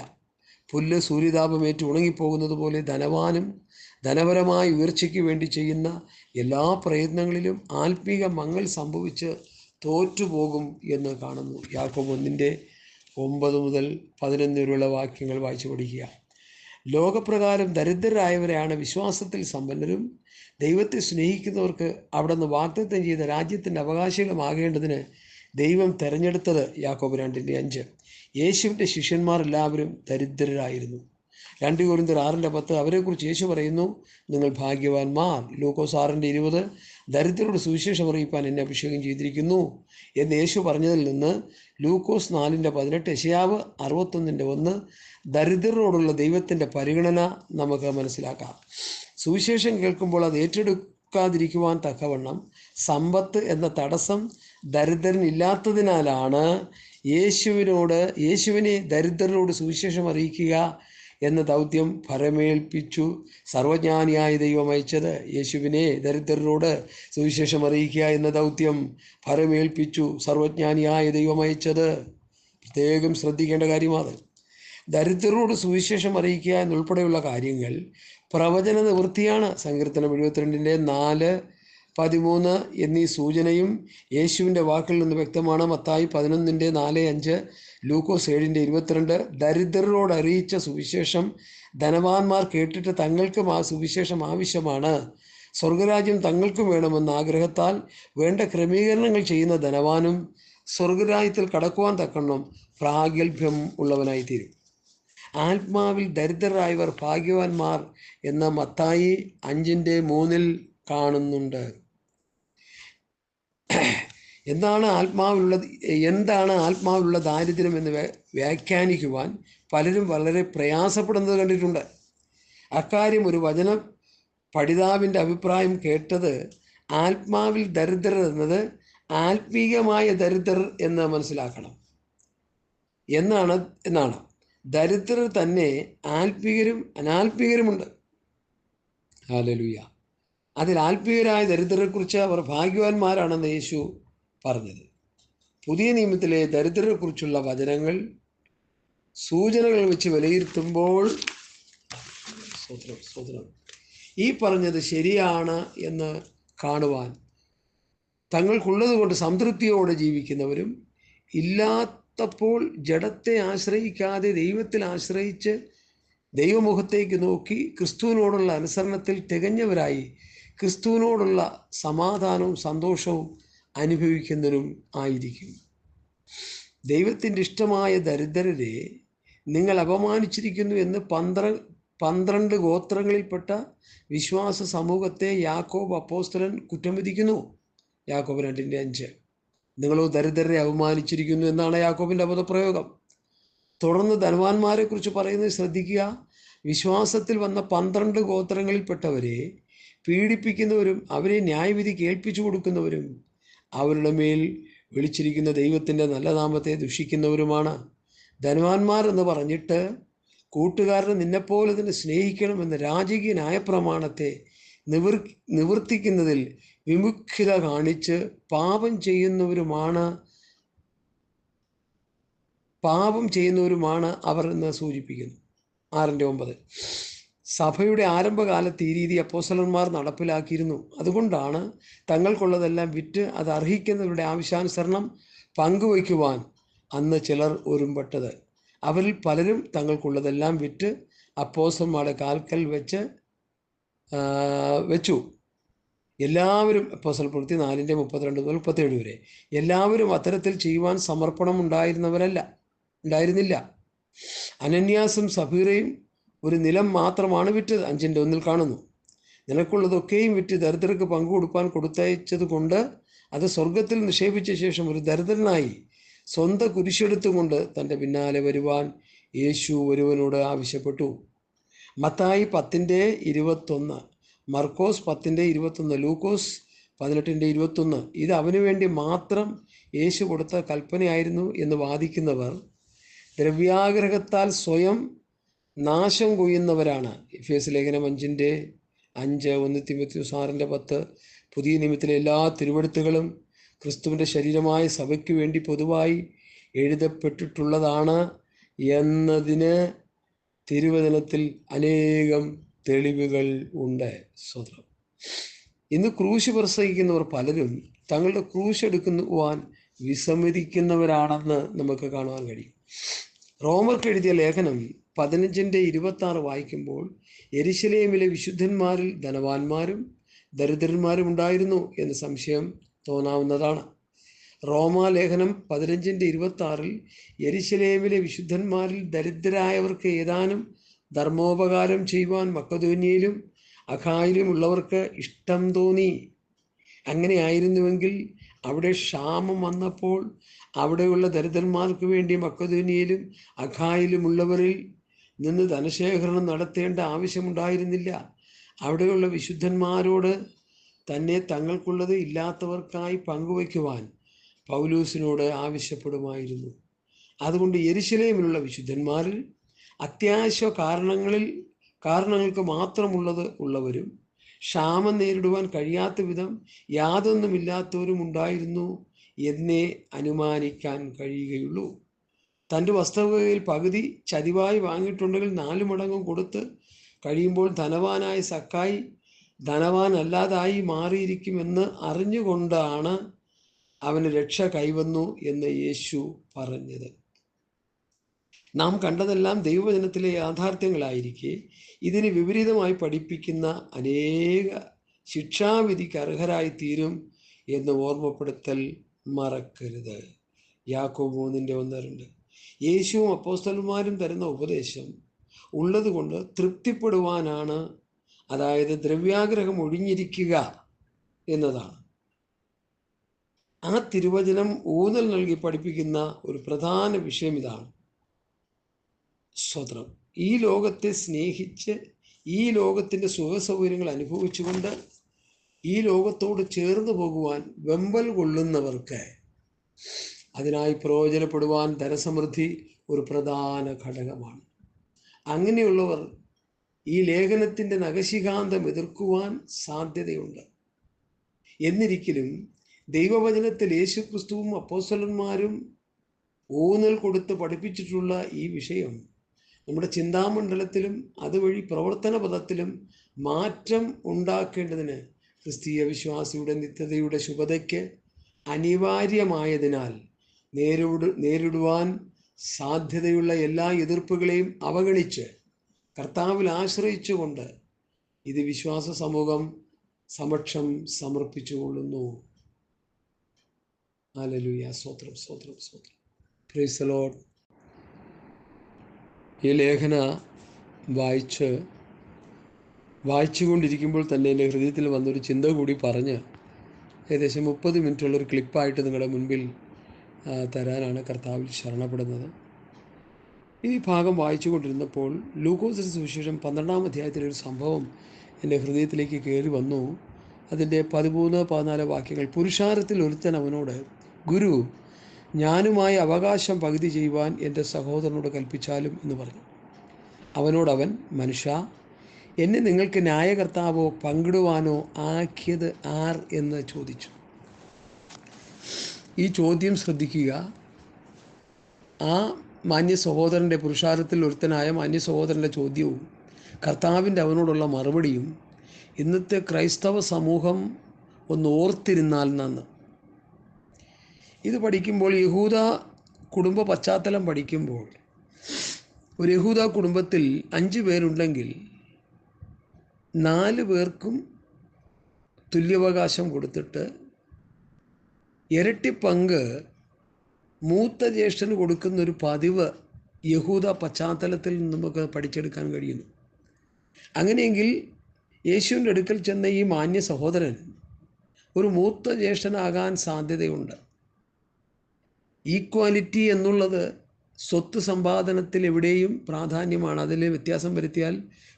പുല്ല് സൂര്യതാപമേറ്റ് ഉണങ്ങിപ്പോകുന്നത് പോലെ ധനവാനും ധനപരമായ ഉയർച്ചയ്ക്ക് വേണ്ടി ചെയ്യുന്ന എല്ലാ പ്രയത്നങ്ങളിലും ആത്മീക മങ്ങൽ സംഭവിച്ച് തോറ്റുപോകും എന്ന് കാണുന്നു. യാക്കോബ് 1:9 മുതൽ 11 വരെയുള്ള വാക്യങ്ങൾ വായിച്ചു പഠിക്കുക. ലോകപ്രകാരം ദരിദ്രരായവരെയാണ് വിശ്വാസത്തിൽ സമ്പന്നരും ദൈവത്തെ സ്നേഹിക്കുന്നവർക്ക് അവിടെ നിന്ന് വാഗ്ദത്തം ചെയ്ത രാജ്യത്തിൻ്റെ അവകാശികളുമാകേണ്ടതിന് ദൈവം തെരഞ്ഞെടുത്തത്. യാക്കോബ് 2:5. യേശുവിൻ്റെ ശിഷ്യന്മാർ എല്ലാവരും ദരിദ്രരായിരുന്നു. 2 കൊരിന്ത്യർ 6:10 അവരെക്കുറിച്ച് യേശു പറയുന്നു, നിങ്ങൾ ഭാഗ്യവാന്മാർ. ലൂക്കോസ് 6:20 ദരിദ്രരോട് സുവിശേഷം അറിയിപ്പാൻ എന്നെ അഭിഷേകം ചെയ്തിരിക്കുന്നു എന്ന് യേശു പറഞ്ഞതിൽ നിന്ന് ലൂക്കോസ് 4:18 യെശയ്യാവ് 61:1 ദരിദ്രരോടുള്ള ദൈവത്തിൻ്റെ പരിഗണന നമുക്ക് മനസ്സിലാക്കാം. സുവിശേഷം കേൾക്കുമ്പോൾ അത് ഏറ്റെടുക്കാതിരിക്കുവാൻ തക്കവണ്ണം സമ്പത്ത് എന്ന തടസ്സം ദരിദ്രനില്ലാത്തതിനാലാണ് യേശുവിനെ ദരിദ്രരോട് സുവിശേഷം അറിയിക്കുക എന്ന ദൗത്യം ഫലമേൽപ്പിച്ചു സർവജ്ഞാനിയായ ദൈവം അയച്ചത്. യേശുവിനെ ദരിദ്രരോട് സുവിശേഷം അറിയിക്കുക എന്ന ദൗത്യം ഫലമേൽപ്പിച്ചു സർവജ്ഞാനിയായ ദൈവം അയച്ചത്. പ്രത്യേകം ശ്രദ്ധിക്കേണ്ട കാര്യമാണ്. ദരിദ്രരോട് സുവിശേഷം അറിയിക്കുക എന്നുൾപ്പെടെയുള്ള കാര്യങ്ങൾ പ്രവചന നിവൃത്തിയാണ്. സങ്കീർത്തനം 72:4-13 എന്നീ സൂചനയും യേശുവിൻ്റെ വാക്കിൽ നിന്ന് വ്യക്തമാണ്. മത്തായി 11:4-5, ലൂക്കോസ് 7:22 ദരിദ്രരോട് അറിയിച്ച സുവിശേഷം ധനവാന്മാർ കേട്ടിട്ട് തങ്ങൾക്കും ആ സുവിശേഷം ആവശ്യമാണ്, സ്വർഗരാജ്യം തങ്ങൾക്കും വേണമെന്ന ആഗ്രഹത്താൽ വേണ്ട ക്രമീകരണങ്ങൾ ചെയ്യുന്ന ധനവാനും സ്വർഗരാജ്യത്തിൽ കടക്കുവാൻ തക്കണ്ണം പ്രാഗൽഭ്യം ഉള്ളവനായിത്തീരും. ആത്മാവിൽ ദരിദ്രരായവർ ഭാഗ്യവാന്മാർ എന്ന മത്തായി 5:3 കാണുന്നുണ്ട്. എന്താണ് ആത്മാവിലുള്ള ദാരിദ്ര്യം എന്ന് വ്യാഖ്യാനിക്കുവാൻ പലരും വളരെ പ്രയാസപ്പെടുന്നത് കണ്ടിട്ടുണ്ട്. അക്കാര്യം ഒരു വചന പഠിതാവിൻ്റെ അഭിപ്രായം കേട്ടത് ആത്മാവിൽ ദരിദ്രർ എന്നത് ആത്മീകമായ ദരിദ്രർ എന്ന് മനസ്സിലാക്കണം എന്നാണ്. ദരിദ്രർ തന്നെ ആത്മീകരും അനാത്മീകരുമുണ്ട്. ഹല്ലേലൂയ. അതിൽ ആത്മീയരായ ദരിദ്രരെക്കുറിച്ച് അവർ ഭാഗ്യവാന്മാരാണെന്ന് യേശു പറഞ്ഞത്. പുതിയ നിയമത്തിലെ ദരിദ്രരെക്കുറിച്ചുള്ള വചനങ്ങൾ സൂചനകൾ വെച്ച് വിലയിരുത്തുമ്പോൾ ഈ പറഞ്ഞത് ശരിയാണ് എന്ന് കാണുവാൻ തങ്ങൾക്കുള്ളത് കൊണ്ട് സംതൃപ്തിയോടെ ജീവിക്കുന്നവരും ഇല്ലാത്തപ്പോൾ ജഡത്തെ ആശ്രയിക്കാതെ ദൈവത്തിൽ ആശ്രയിച്ച് ദൈവമുഖത്തേക്ക് നോക്കി ക്രിസ്തുവിനോടുള്ള അനുസരണത്തിൽ തികഞ്ഞവരായി ക്രിസ്തുവിനോടുള്ള സമാധാനവും സന്തോഷവും അനുഭവിക്കുന്നവരും ആയിരിക്കും. ദൈവത്തിൻ്റെ ഇഷ്ടമായ ദരിദ്രരെ നിങ്ങൾ അപമാനിച്ചിരിക്കുന്നു എന്ന് 12 ഗോത്രങ്ങളിൽപ്പെട്ട വിശ്വാസ സമൂഹത്തെ യാക്കോബ് അപ്പോസ്തലൻ കുറ്റം വിധിക്കുന്നു. യാക്കോബ് 2:5 നിങ്ങളോ ദരിദ്രരെ അപമാനിച്ചിരിക്കുന്നു എന്നാണ് യാക്കോബിൻ്റെ പദപ്രയോഗം. തുടർന്ന് ധനവാന്മാരെ കുറിച്ച് പറയുന്നത് ശ്രദ്ധിക്കുക. വിശ്വാസത്തിൽ വന്ന 12 ഗോത്രങ്ങളിൽപ്പെട്ടവരെ പീഡിപ്പിക്കുന്നവരും അവരെ ന്യായവിധി കേൾപ്പിച്ചു കൊടുക്കുന്നവരും അവരുടെ മേൽ വിളിച്ചിരിക്കുന്ന ദൈവത്തിൻ്റെ നല്ല നാമത്തെ ദുഷിക്കുന്നവരുമാണ്. ധനവാന്മാർ എന്ന് പറഞ്ഞിട്ട് കൂട്ടുകാരനെ നിന്നെപ്പോലെ തന്നെ സ്നേഹിക്കണമെന്ന രാജകീയ ന്യായപ്രമാണത്തെ നിവർത്തിക്കുന്നതിൽ വിമുഖത കാണിച്ച് പാപം ചെയ്യുന്നവരുമാണ് അവർ എന്ന് സൂചിപ്പിക്കുന്നു. 6:9 സഭയുടെ ആരംഭകാലത്ത് ഈ രീതി അപ്പോസ്തലന്മാർ നടപ്പിലാക്കിയിരുന്നു. അതുകൊണ്ടാണ് തങ്ങൾക്കുള്ളതെല്ലാം വിറ്റ് അത് അർഹിക്കുന്നവരുടെ ആവശ്യാനുസരണം പങ്കുവയ്ക്കുവാൻ അന്ന് ചിലർ ഒരുമ്പെട്ടത്. അവരിൽ പലരും തങ്ങൾക്കുള്ളതെല്ലാം വിറ്റ് അപ്പോസ്തലന്മാരുടെ കാൽക്കൽ വെച്ചു. എല്ലാവരും അപ്പോസ്തല പ്രവൃത്തി 4:32 മുതൽ 37 വരെ എല്ലാവരും അത്തരത്തിൽ ചെയ്യുവാൻ സമർപ്പണം ഉണ്ടായിരുന്നില്ല. അനന്യാസും സഫീറയും ഒരു നിലം മാത്രമാണ് വിറ്റത്. 5:1 കാണുന്നു. നിനക്കുള്ളതൊക്കെയും വിറ്റ് ദരിദ്രർക്ക് പങ്കുകൊടുപ്പാൻ കൊടുത്തയച്ചത് കൊണ്ട് അത് സ്വർഗത്തിൽ നിക്ഷേപിച്ച ശേഷം ഒരു ദരിദ്രനായി സ്വന്തം കുരിശെടുത്തുകൊണ്ട് തൻ്റെ പിന്നാലെ വരുവാൻ യേശു ഒരുവനോട് ആവശ്യപ്പെട്ടു. മത്തായി 10:21, മർക്കോസ് 10:21, ലൂക്കോസ് 18:21 ഇത് അവന് വേണ്ടി മാത്രം യേശു കൊടുത്ത കൽപ്പനയായിരുന്നു എന്ന് വാദിക്കുന്നവർ ദ്രവ്യാഗ്രഹത്താൽ സ്വയം നാശം കൊയ്യുന്നവരാണ്. എഫേസ്യ ലേഖനം 5:5, 1 തിമോഥെയോസ് 6:10, പുതിയ നിയമത്തിലെ എല്ലാ തിരുവെഴുത്തുകളും ക്രിസ്തുവിൻ്റെ ശരീരമായ സഭയ്ക്ക് വേണ്ടി പൊതുവായി എഴുതപ്പെട്ടിട്ടുള്ളതാണ് എന്നതിന് തിരുവചനത്തിൽ അനേകം തെളിവുകൾ ഉണ്ട്. സ്വതന്ത്രം. ഇന്ന് ക്രൂശ് പ്രസംഗിക്കുന്നവർ പലരും തങ്ങളുടെ ക്രൂശ് എടുക്കുവാൻ വിസമ്മതിക്കുന്നവരാണെന്ന് നമുക്ക് കാണുവാൻ കഴിയും. റോമർക്ക് എഴുതിയ ലേഖനം 15:26 വായിക്കുമ്പോൾ യെരുശലേമിലെ വിശുദ്ധന്മാരിൽ ധനവാന്മാരും ദരിദ്രന്മാരും ഉണ്ടായിരുന്നു എന്ന് സംശയം തോന്നാവുന്നതാണ്. റോമാലേഖനം 15:26 യെരുശലേമിലെ വിശുദ്ധന്മാരിൽ ദരിദ്രരായവർക്ക് ഏതാനും ധർമ്മോപകാരം ചെയ്യുവാൻ മക്കെദോന്യയിലും അഖായിലും ഉള്ളവർക്ക് ഇഷ്ടം തോന്നി. അങ്ങനെയായിരുന്നുവെങ്കിൽ അവിടെ ക്ഷാമം വന്നപ്പോൾ അവിടെയുള്ള ദരിദ്രന്മാർക്ക് വേണ്ടി മക്കെദോന്യയിലും അഖായിലും ഉള്ളവരിൽ നിന്ന് ധനശേഖരണം നടത്തേണ്ട ആവശ്യമുണ്ടായിരുന്നില്ല. അവിടെയുള്ള വിശുദ്ധന്മാരോട് തന്നെ തങ്ങൾക്കുള്ളത് ഇല്ലാത്തവർക്കായി പങ്കുവയ്ക്കുവാൻ പൗലൂസിനോട് ആവശ്യപ്പെടുമായിരുന്നു. അതുകൊണ്ട് യെരുശലേമിലുള്ള വിശുദ്ധന്മാരിൽ അത്യാവശ്യ കാരണങ്ങൾക്ക് മാത്രമുള്ളവരും ക്ഷാമം നേരിടുവാൻ കഴിയാത്ത വിധം യാതൊന്നുമില്ലാത്തവരും ഉണ്ടായിരുന്നു എന്നേ അനുമാനിക്കാൻ കഴിയുകയുള്ളൂ. തൻ്റെ വസ്തുവകയിൽ പകുതി ചതിവായി വാങ്ങിയിട്ടുണ്ടെങ്കിൽ 4 മടങ്ങും കൊടുത്ത് കഴിയുമ്പോൾ ധനവാനായ സക്കായി ധനവാനല്ലാതായി മാറിയിരിക്കുമെന്ന് അറിഞ്ഞുകൊണ്ടാണ് അവന് രക്ഷ കൈവന്നു എന്ന് യേശു പറഞ്ഞത്. നാം കണ്ടതെല്ലാം ദൈവവചനത്തിലെ യാഥാർത്ഥ്യങ്ങളായിരിക്കെ ഇതിന് വിപരീതമായി പഠിപ്പിക്കുന്ന അനേക ശിക്ഷാവിധിക്ക് അർഹരായി തീരും എന്ന് ഓർമ്മപ്പെടുത്തൽ മറക്കരുത്. യാക്കോബ് 3:1-2. യേശുവും അപ്പോസ്തലന്മാരും തരുന്ന ഉപദേശം ഉള്ളതുകൊണ്ട് തൃപ്തിപ്പെടുവാനാണ്, അതായത് ദ്രവ്യാഗ്രഹം ഒഴിഞ്ഞിരിക്കുക എന്നതാണ്. ആ തിരുവചനം ഊന്നൽ നൽകി പഠിപ്പിക്കുന്ന ഒരു പ്രധാന വിഷയം ഇതാണ്. സ്വതന്ത്രം. ഈ ലോകത്തെ സ്നേഹിച്ച് ഈ ലോകത്തിൻ്റെ സുഖസൗകര്യങ്ങൾ അനുഭവിച്ചുകൊണ്ട് ഈ ലോകത്തോട് ചേർന്ന് പോകുവാൻ വെമ്പൽ കൊള്ളുന്നവർക്ക് അതിനായി പ്രയോജനപ്പെടുവാൻ ധനസമൃദ്ധി ഒരു പ്രധാന ഘടകമാണ്. അങ്ങനെയുള്ളവർ ഈ ലേഖനത്തിൻ്റെ നഖശിഖാന്തം എതിർക്കുവാൻ സാധ്യതയുണ്ട്. എന്നിരിക്കലും ദൈവവചനത്തിൽ യേശുക്രിസ്തുവും അപ്പോസ്തലന്മാരും ഊന്നൽ കൊടുത്ത് പഠിപ്പിച്ചിട്ടുള്ള ഈ വിഷയം നമ്മുടെ ചിന്താമണ്ഡലത്തിലും അതുവഴി പ്രവർത്തന പദത്തിലും മാറ്റം ഉണ്ടാക്കേണ്ടതിന് ക്രിസ്തീയ വിശ്വാസിയുടെ നിത്യതയുടെ ശുഭതയ്ക്ക് അനിവാര്യമായതിനാൽ നേരിടുവാൻ സാധ്യതയുള്ള എല്ലാ എതിർപ്പുകളെയും അവഗണിച്ച് കർത്താവിൽ ആശ്രയിച്ചുകൊണ്ട് ഇത് വിശ്വാസ സമൂഹം സമക്ഷം സമർപ്പിച്ചുകൊള്ളുന്നു. ഹല്ലേലൂയ. സ്തോത്രം, സ്തോത്രം, സ്തോത്രം. Praise the Lord. ഈ ലേഖന വായിച്ചുകൊണ്ടിരിക്കുമ്പോൾ തന്നെ എൻ്റെ ഹൃദയത്തിൽ വന്നൊരു ചിന്ത കൂടി പറഞ്ഞ് ഏകദേശം 30 മിനിറ്റുള്ളൊരു ക്ലിപ്പായിട്ട് നിങ്ങളുടെ മുൻപിൽ തരാനാണ് കർത്താവിൽ ശരണപ്പെടുന്നത്. ഈ ഭാഗം വായിച്ചുകൊണ്ടിരുന്നപ്പോൾ ലൂക്കോസിന്റെ സുവിശേഷം 12-ാം അധ്യായത്തിലൊരു സംഭവം എൻ്റെ ഹൃദയത്തിലേക്ക് കയറി വന്നു. അതിൻ്റെ 13-14 വാക്യങ്ങൾ. പുരുഷാരത്തിൽ ഒരുത്തൻ അവനോട്, ഗുരു, ഞാനുമായി അവകാശം പകുതി ചെയ്യുവാൻ എൻ്റെ സഹോദരനോട് കൽപ്പിച്ചാലും എന്ന് പറഞ്ഞു. അവനോടവൻ, മനുഷ്യ, എന്നെ നിങ്ങൾക്ക് ന്യായകർത്താവോ പങ്കിടുവാനോ ആക്കിയത് ആർ എന്ന് ചോദിച്ചു. ഈ ചോദ്യം ശ്രദ്ധിക്കുക. ആ മാന്യ സഹോദരൻ്റെ, പുരുഷാരത്തിൽ ഒരുത്തനായ മാന്യ സഹോദരൻ്റെ ചോദ്യവും കർത്താവിൻ്റെ അവനോടുള്ള മറുപടിയും ഇന്നത്തെ ക്രൈസ്തവ സമൂഹം ഒന്ന് ഓർത്തിരുന്നാൽ നന്ന്. ഇത് പഠിക്കുമ്പോൾ യഹൂദ കുടുംബ പശ്ചാത്തലം പഠിക്കുമ്പോൾ ഒരു യഹൂദ കുടുംബത്തിൽ 5 പേരുണ്ടെങ്കിൽ 4 പേർക്കും തുല്യാവകാശം കൊടുത്തിട്ട് ഇരട്ടി പങ്ക് മൂത്ത ജ്യേഷ്ഠന് കൊടുക്കുന്നൊരു പതിവ് യഹൂദ പശ്ചാത്തലത്തിൽ നമുക്ക് പഠിച്ചെടുക്കാൻ കഴിയുന്നു. അങ്ങനെയെങ്കിൽ യേശുവിൻ്റെ അടുക്കൽ ചെന്ന ഈ മാന്യ സഹോദരൻ ഒരു മൂത്ത ജ്യേഷ്ഠനാകാൻ സാധ്യതയുണ്ട്. ഈക്വാലിറ്റി എന്നുള്ളത് സ്വത്ത് സമ്പാദനത്തിൽ എവിടെയും പ്രാധാന്യമാണ്. അതിൽ വ്യത്യാസം വരുത്തിയാൽ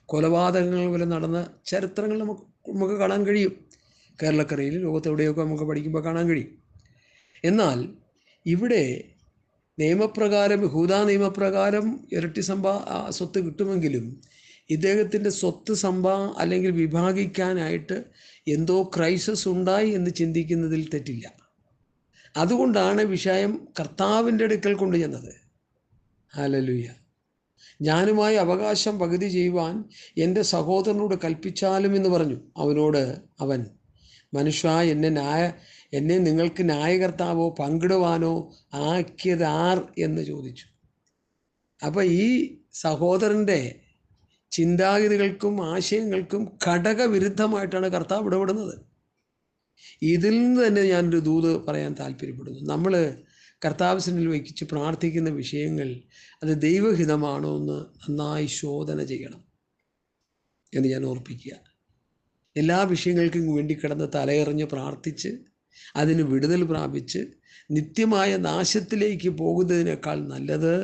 കൊലപാതകങ്ങൾ പോലെ നടന്ന ചരിത്രങ്ങൾ നമുക്ക് കാണാൻ കഴിയും. കേരളക്കരയിൽ ലോകത്തെവിടെയൊക്കെ നമുക്ക് പഠിക്കുമ്പോൾ കാണാൻ കഴിയും. എന്നാൽ ഇവിടെ നിയമപ്രകാരം, യഹൂദ നിയമപ്രകാരം ഇരട്ടി സ്വത്ത് കിട്ടുമെങ്കിലും ഇദ്ദേഹത്തിൻ്റെ സ്വത്ത് അല്ലെങ്കിൽ വിഭാഗിക്കാനായിട്ട് എന്തോ ക്രൈസിസ് ഉണ്ടായി എന്ന് ചിന്തിക്കുന്നതിൽ തെറ്റില്ല. അതുകൊണ്ടാണ് വിഷയം കർത്താവിൻ്റെ അടുക്കൽ കൊണ്ടുചെന്നത്. ഹല്ലേലൂയ. ഞാനുമായി അവകാശം പകുതി ചെയ്യുവാൻ എൻ്റെ സഹോദരനോട് കൽപ്പിച്ചാലും എന്ന് പറഞ്ഞു. അവനോട് അവൻ, മനുഷ്യ, എന്നെ നിങ്ങൾക്ക് ന്യായകർത്താവോ പങ്കിടുവാനോ ആക്കിയതാർ എന്ന് ചോദിച്ചു. അപ്പം ഈ സഹോദരൻ്റെ ചിന്താഗതികൾക്കും ആശയങ്ങൾക്കും ഘടകവിരുദ്ധമായിട്ടാണ് കർത്താവ് ഇടപെടുന്നത്. ഇതിൽ നിന്ന് തന്നെ ഞാനൊരു ദൂത് പറയാൻ താല്പര്യപ്പെടുന്നു. നമ്മൾ കർത്താവിൽ വയ്ക്കിച്ച് പ്രാർത്ഥിക്കുന്ന വിഷയങ്ങൾ അത് ദൈവഹിതമാണോ എന്ന് നന്നായി ശോധന ചെയ്യണം എന്ന് ഞാൻ ഓർപ്പിക്കുക. എല്ലാ വിഷയങ്ങൾക്കും വേണ്ടി കിടന്ന് തലയെറിഞ്ഞ് പ്രാർത്ഥിച്ച് അതിന് വിടുതൽ പ്രാപിച്ച് നിത്യമായ നാശത്തിലേക്ക് പോകുന്നതിനേക്കാൾ നല്ലത്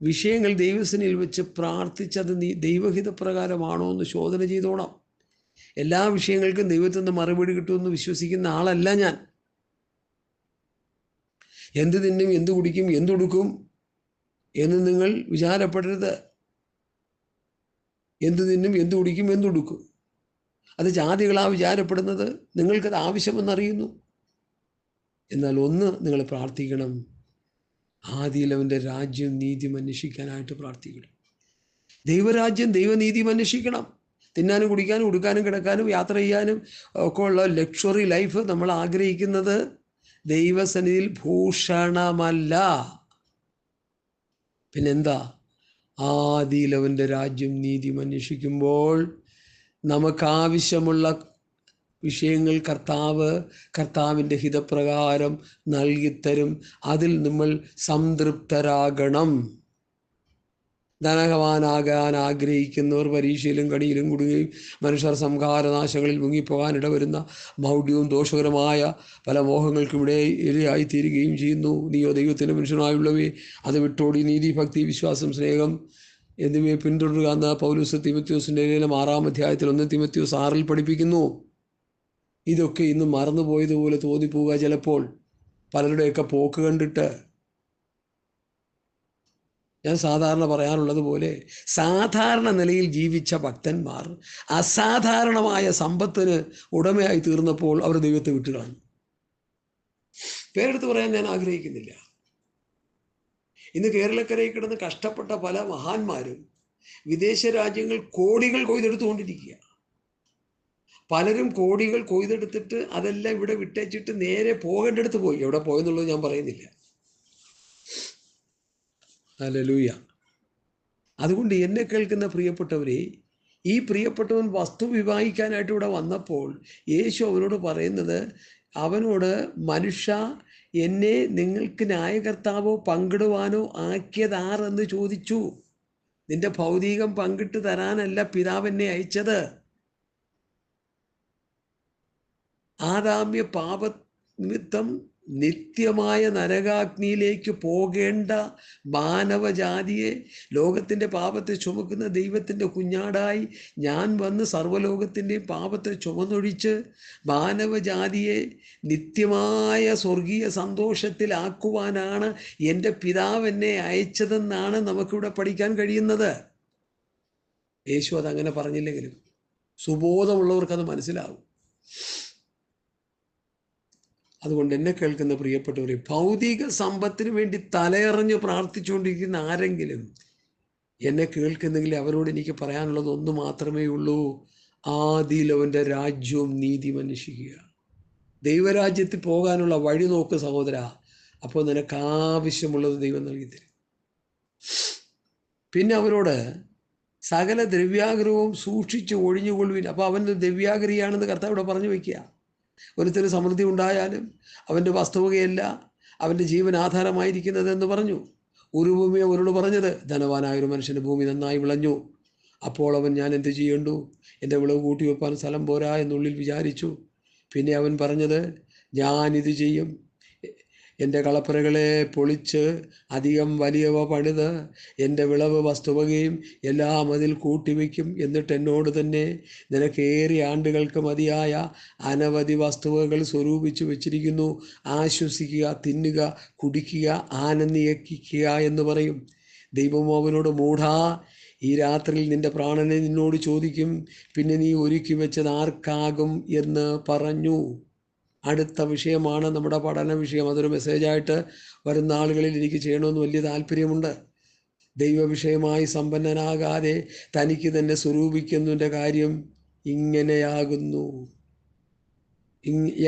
വിഷയങ്ങൾ ദൈവസന്നിധിയിൽ വെച്ച് പ്രാർത്ഥിച്ചത് ദൈവഹിതപ്രകാരമാണോ എന്ന് ശോധന ചെയ്തോണം. എല്ലാ വിഷയങ്ങൾക്കും ദൈവത്തിൽ നിന്ന് മറുപടി കിട്ടുമെന്ന് വിശ്വസിക്കുന്ന ആളല്ല ഞാൻ. എന്ത് തിന്നും, എന്ത് കുടിക്കും, എന്തുടുക്കും എന്ന് നിങ്ങൾ വിചാരപ്പെടരുത്. എന്ത് തിന്നും, എന്ത് കുടിക്കും, എന്തുടുക്കും അത് ജാതികളാ വിചാരപ്പെടുന്നത്. നിങ്ങൾക്കത് ആവശ്യമെന്നറിയുന്നു. എന്നാൽ ഒന്ന് നിങ്ങൾ പ്രാർത്ഥിക്കണം, ആദിയിൽ അവൻ്റെ രാജ്യം നീതിയും അന്വേഷിക്കാനായിട്ട് പ്രാർത്ഥിക്കണം. ദൈവരാജ്യം ദൈവനീതിയും അന്വേഷിക്കണം. തിന്നാനും കുടിക്കാനും ഉടുക്കാനും കിടക്കാനും യാത്ര ചെയ്യാനും ഒക്കെ ഉള്ള ലക്ഷറി ലൈഫ് നമ്മൾ ആഗ്രഹിക്കുന്നത് ദൈവസന്നിധിയിൽ ഭൂഷണമല്ല. പിന്നെന്താ? ആദിയിൽ അവൻ്റെ രാജ്യം നീതിയും അന്വേഷിക്കുമ്പോൾ നമുക്കാവശ്യമുള്ള വിഷയങ്ങൾ കർത്താവിൻ്റെ ഹിതപ്രകാരം നൽകിത്തരും. അതിൽ നമ്മൾ സംതൃപ്തരാകണം. ധനവാനാകാൻ ആഗ്രഹിക്കുന്നവർ പരീക്ഷയിലും കണിയിലും കുടുങ്ങുകയും മനുഷ്യർ സംഹാരനാശങ്ങളിൽ മുങ്ങിപ്പോകാൻ ഇടവരുന്ന മൗഢ്യവും ദോഷകരമായ പല മോഹങ്ങൾക്കും ഇരയായി തീരുകയും ചെയ്യുന്നു. നീയോ ദൈവത്തിൻ്റെ മനുഷ്യനായുള്ളവയെ അത് വിട്ടോടി നീതി, ഭക്തി, വിശ്വാസം, സ്നേഹം എന്നിവയെ പിന്തുടരുക എന്ന് പൗലോസ് തീമോഥെയോസിൻ്റെ ലേഖനം 6-ാം അധ്യായത്തിൽ 1 തീമോഥെയോസ് 6 പഠിപ്പിക്കുന്നു. ഇതൊക്കെ ഇന്ന് മറന്നുപോയതുപോലെ തോന്നിപ്പോവുക ചിലപ്പോൾ പലരുടെയൊക്കെ പോക്ക് കണ്ടിട്ട്. ഞാൻ സാധാരണ പറയാനുള്ളത് പോലെ സാധാരണ നിലയിൽ ജീവിച്ച ഭക്തന്മാർ അസാധാരണമായ സമ്പത്തിന് ഉടമയായി തീർന്നപ്പോൾ അവർ ദൈവത്തെ വിട്ടുകളഞ്ഞു. പേരെടുത്ത് പറയാൻ ഞാൻ ആഗ്രഹിക്കുന്നില്ല. ഇന്ന് കേരളക്കരയിൽ കിടന്ന് കഷ്ടപ്പെട്ട പല മഹാന്മാരും വിദേശ രാജ്യങ്ങൾ കോടികൾ കൊയ്തെടുത്തുകൊണ്ടിരിക്കുക. പലരും കോടികൾ കൊയ്തെടുത്തിട്ട് അതെല്ലാം ഇവിടെ വിട്ടേച്ചിട്ട് നേരെ പോകേണ്ടടുത്ത് പോയി. എവിടെ പോയെന്നുള്ളത് ഞാൻ പറയുന്നില്ല. ഹല്ലേലൂയ. അതുകൊണ്ട് എന്നെ കേൾക്കുന്ന പ്രിയപ്പെട്ടവരെ, ഈ പ്രിയപ്പെട്ടവൻ വസ്തു വിവാഹിക്കാനായിട്ട് ഇവിടെ വന്നപ്പോൾ യേശു അവനോട് പറയുന്നത്, അവനോട്, മനുഷ്യ, എന്നെ നിങ്ങൾക്ക് ന്യായകർത്താവോ പങ്കിടുവാനോ ആക്കിയതാരെന്ന് ചോദിച്ചു. നിന്റെ ഭൗതികം പങ്കിട്ട് തരാനല്ല പിതാവ് എന്നെ അയച്ചത്. ആദാമ്യ പാപനിമിത്തം നിത്യമായ നരകാഗ്നിയിലേക്ക് പോകേണ്ട മാനവജാതിയെ ലോകത്തിൻ്റെ പാപത്തെ ചുമക്കുന്ന ദൈവത്തിൻ്റെ കുഞ്ഞാടായി ഞാൻ വന്ന് സർവ്വലോകത്തിൻ്റെയും പാപത്തെ ചുമന്നൊഴിച്ച് മാനവജാതിയെ നിത്യമായ സ്വർഗീയ സന്തോഷത്തിലാക്കുവാനാണ് എൻ്റെ പിതാവ് എന്നെ അയച്ചതെന്നാണ് നമുക്കിവിടെ പഠിക്കാൻ കഴിയുന്നത്. യേശു അതങ്ങനെ പറഞ്ഞില്ലെങ്കിലും സുബോധമുള്ളവർക്കത് മനസ്സിലാവും. അതുകൊണ്ട് എന്നെ കേൾക്കുന്ന പ്രിയപ്പെട്ടവരെ, ഭൗതിക സമ്പത്തിന് വേണ്ടി തലയറിഞ്ഞ് പ്രാർത്ഥിച്ചുകൊണ്ടിരിക്കുന്ന ആരെങ്കിലും എന്നെ കേൾക്കുന്നെങ്കിൽ അവരോട് എനിക്ക് പറയാനുള്ളത് ഒന്ന് മാത്രമേ ഉള്ളൂ: ആദിയിൽ അവൻ്റെ രാജ്യവും നീതിയും അന്വേഷിക്കുക. ദൈവരാജ്യത്തിൽ പോകാനുള്ള വഴി നോക്ക് സഹോദര. അപ്പോൾ നിനക്ക് ആവശ്യമുള്ളത് ദൈവം നൽകിത്തരും. പിന്നെ അവരോട് സകല ദ്രവ്യാഗ്രഹവും സൂക്ഷിച്ച് ഒഴിഞ്ഞുകൊള്ളുവിൻ. അപ്പോൾ അവൻ ദ്രവ്യാഗ്രഹിയാണെന്ന് കർത്താവ് ഇവിടെ പറഞ്ഞു വയ്ക്കുക. ഒരുത്തിന് സമൃദ്ധി ഉണ്ടായാലും അവൻ്റെ വസ്തുവകയല്ല അവൻ്റെ ജീവൻ ആധാരമായിരിക്കുന്നതെന്ന് പറഞ്ഞു. ഉരുഭൂമിയെ അവരോട് പറഞ്ഞത്, ധനവാനായൊരു മനുഷ്യൻ്റെ ഭൂമി നന്നായി വിളഞ്ഞു. അപ്പോൾ അവൻ, ഞാൻ എന്ത് ചെയ്യേണ്ടു? എൻ്റെ വിളവ് കൂട്ടി വെപ്പാൻ സ്ഥലം പോരാ എന്നുള്ളിൽ വിചാരിച്ചു. പിന്നെ അവൻ പറഞ്ഞത്, ഞാനിത് ചെയ്യും, എൻ്റെ കളപ്പുരകളെ പൊളിച്ച് അധികം വലിയവ പണിത് എൻ്റെ വിളവ് വസ്തുവകയും എല്ലാം അതിൽ കൂട്ടിവെക്കും. എന്നിട്ട് എന്നോട് തന്നെ, നിനക്കേറിയ ആണ്ടുകൾക്ക് മതിയായ അനവധി വസ്തുവകൾ സ്വരൂപിച്ചു വെച്ചിരിക്കുന്നു. ആശ്വസിക്കുക, തിന്നുക, കുടിക്കുക, ആനന്ദിക്കുക എന്ന് പറയും. ദൈവം അവനോട്, മൂഢാ, ഈ രാത്രിയിൽ നിന്റെ പ്രാണനെ നിന്നോട് ചോദിക്കും, പിന്നെ നീ ഒരുക്കി വെച്ചത് ആർക്കാകും എന്ന് പറഞ്ഞു. അടുത്ത വിഷയമാണ് നമ്മുടെ പഠന വിഷയം. അതൊരു മെസ്സേജായിട്ട് വരുന്ന ആളുകളിൽ എനിക്ക് ചെയ്യണമെന്ന് വലിയ താല്പര്യമുണ്ട്. ദൈവവിഷയമായി സമ്പന്നനാകാതെ തനിക്ക് തന്നെ സ്വരൂപിക്കുന്നതിൻ്റെ കാര്യം ഇങ്ങനെയാകുന്നു.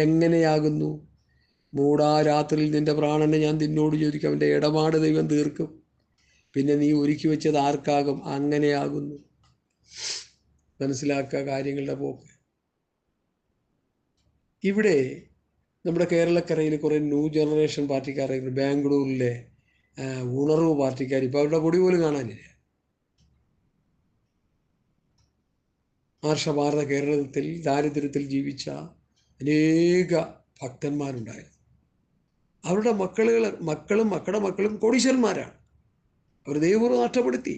എങ്ങനെയാകുന്നു? മൂടാ, രാത്രിയിൽ നിന്റെ പ്രാണനെ ഞാൻ നിന്നോട് ചോദിക്കും, അവൻ്റെ ഇടപാട് ദൈവം തീർക്കും. പിന്നെ നീ ഒരുക്കി വെച്ചത് ആർക്കാകും? അങ്ങനെയാകുന്നു. മനസ്സിലാക്കുക കാര്യങ്ങളുടെ പോക്ക്. ഇവിടെ നമ്മുടെ കേരളക്കരയിൽ കുറേ ന്യൂ ജനറേഷൻ പാർട്ടിക്കാരുണ്ട്. ബാംഗ്ലൂരിലെ ഉണർവ് പാർട്ടിക്കാർ, ഇപ്പോൾ അവരുടെ പൊടി പോലും കാണാനില്ല. ആർഷഭാരത കേരളത്തിൽ ദാരിദ്ര്യത്തിൽ ജീവിച്ച അനേക ഭക്തന്മാരുണ്ടായിരുന്നു. അവരുടെ മക്കളും മക്കളുടെ മക്കളും കോടീശ്വരന്മാരാണ്. അവർ ദൈവപൂർവ്വം നഷ്ടപ്പെടുത്തി.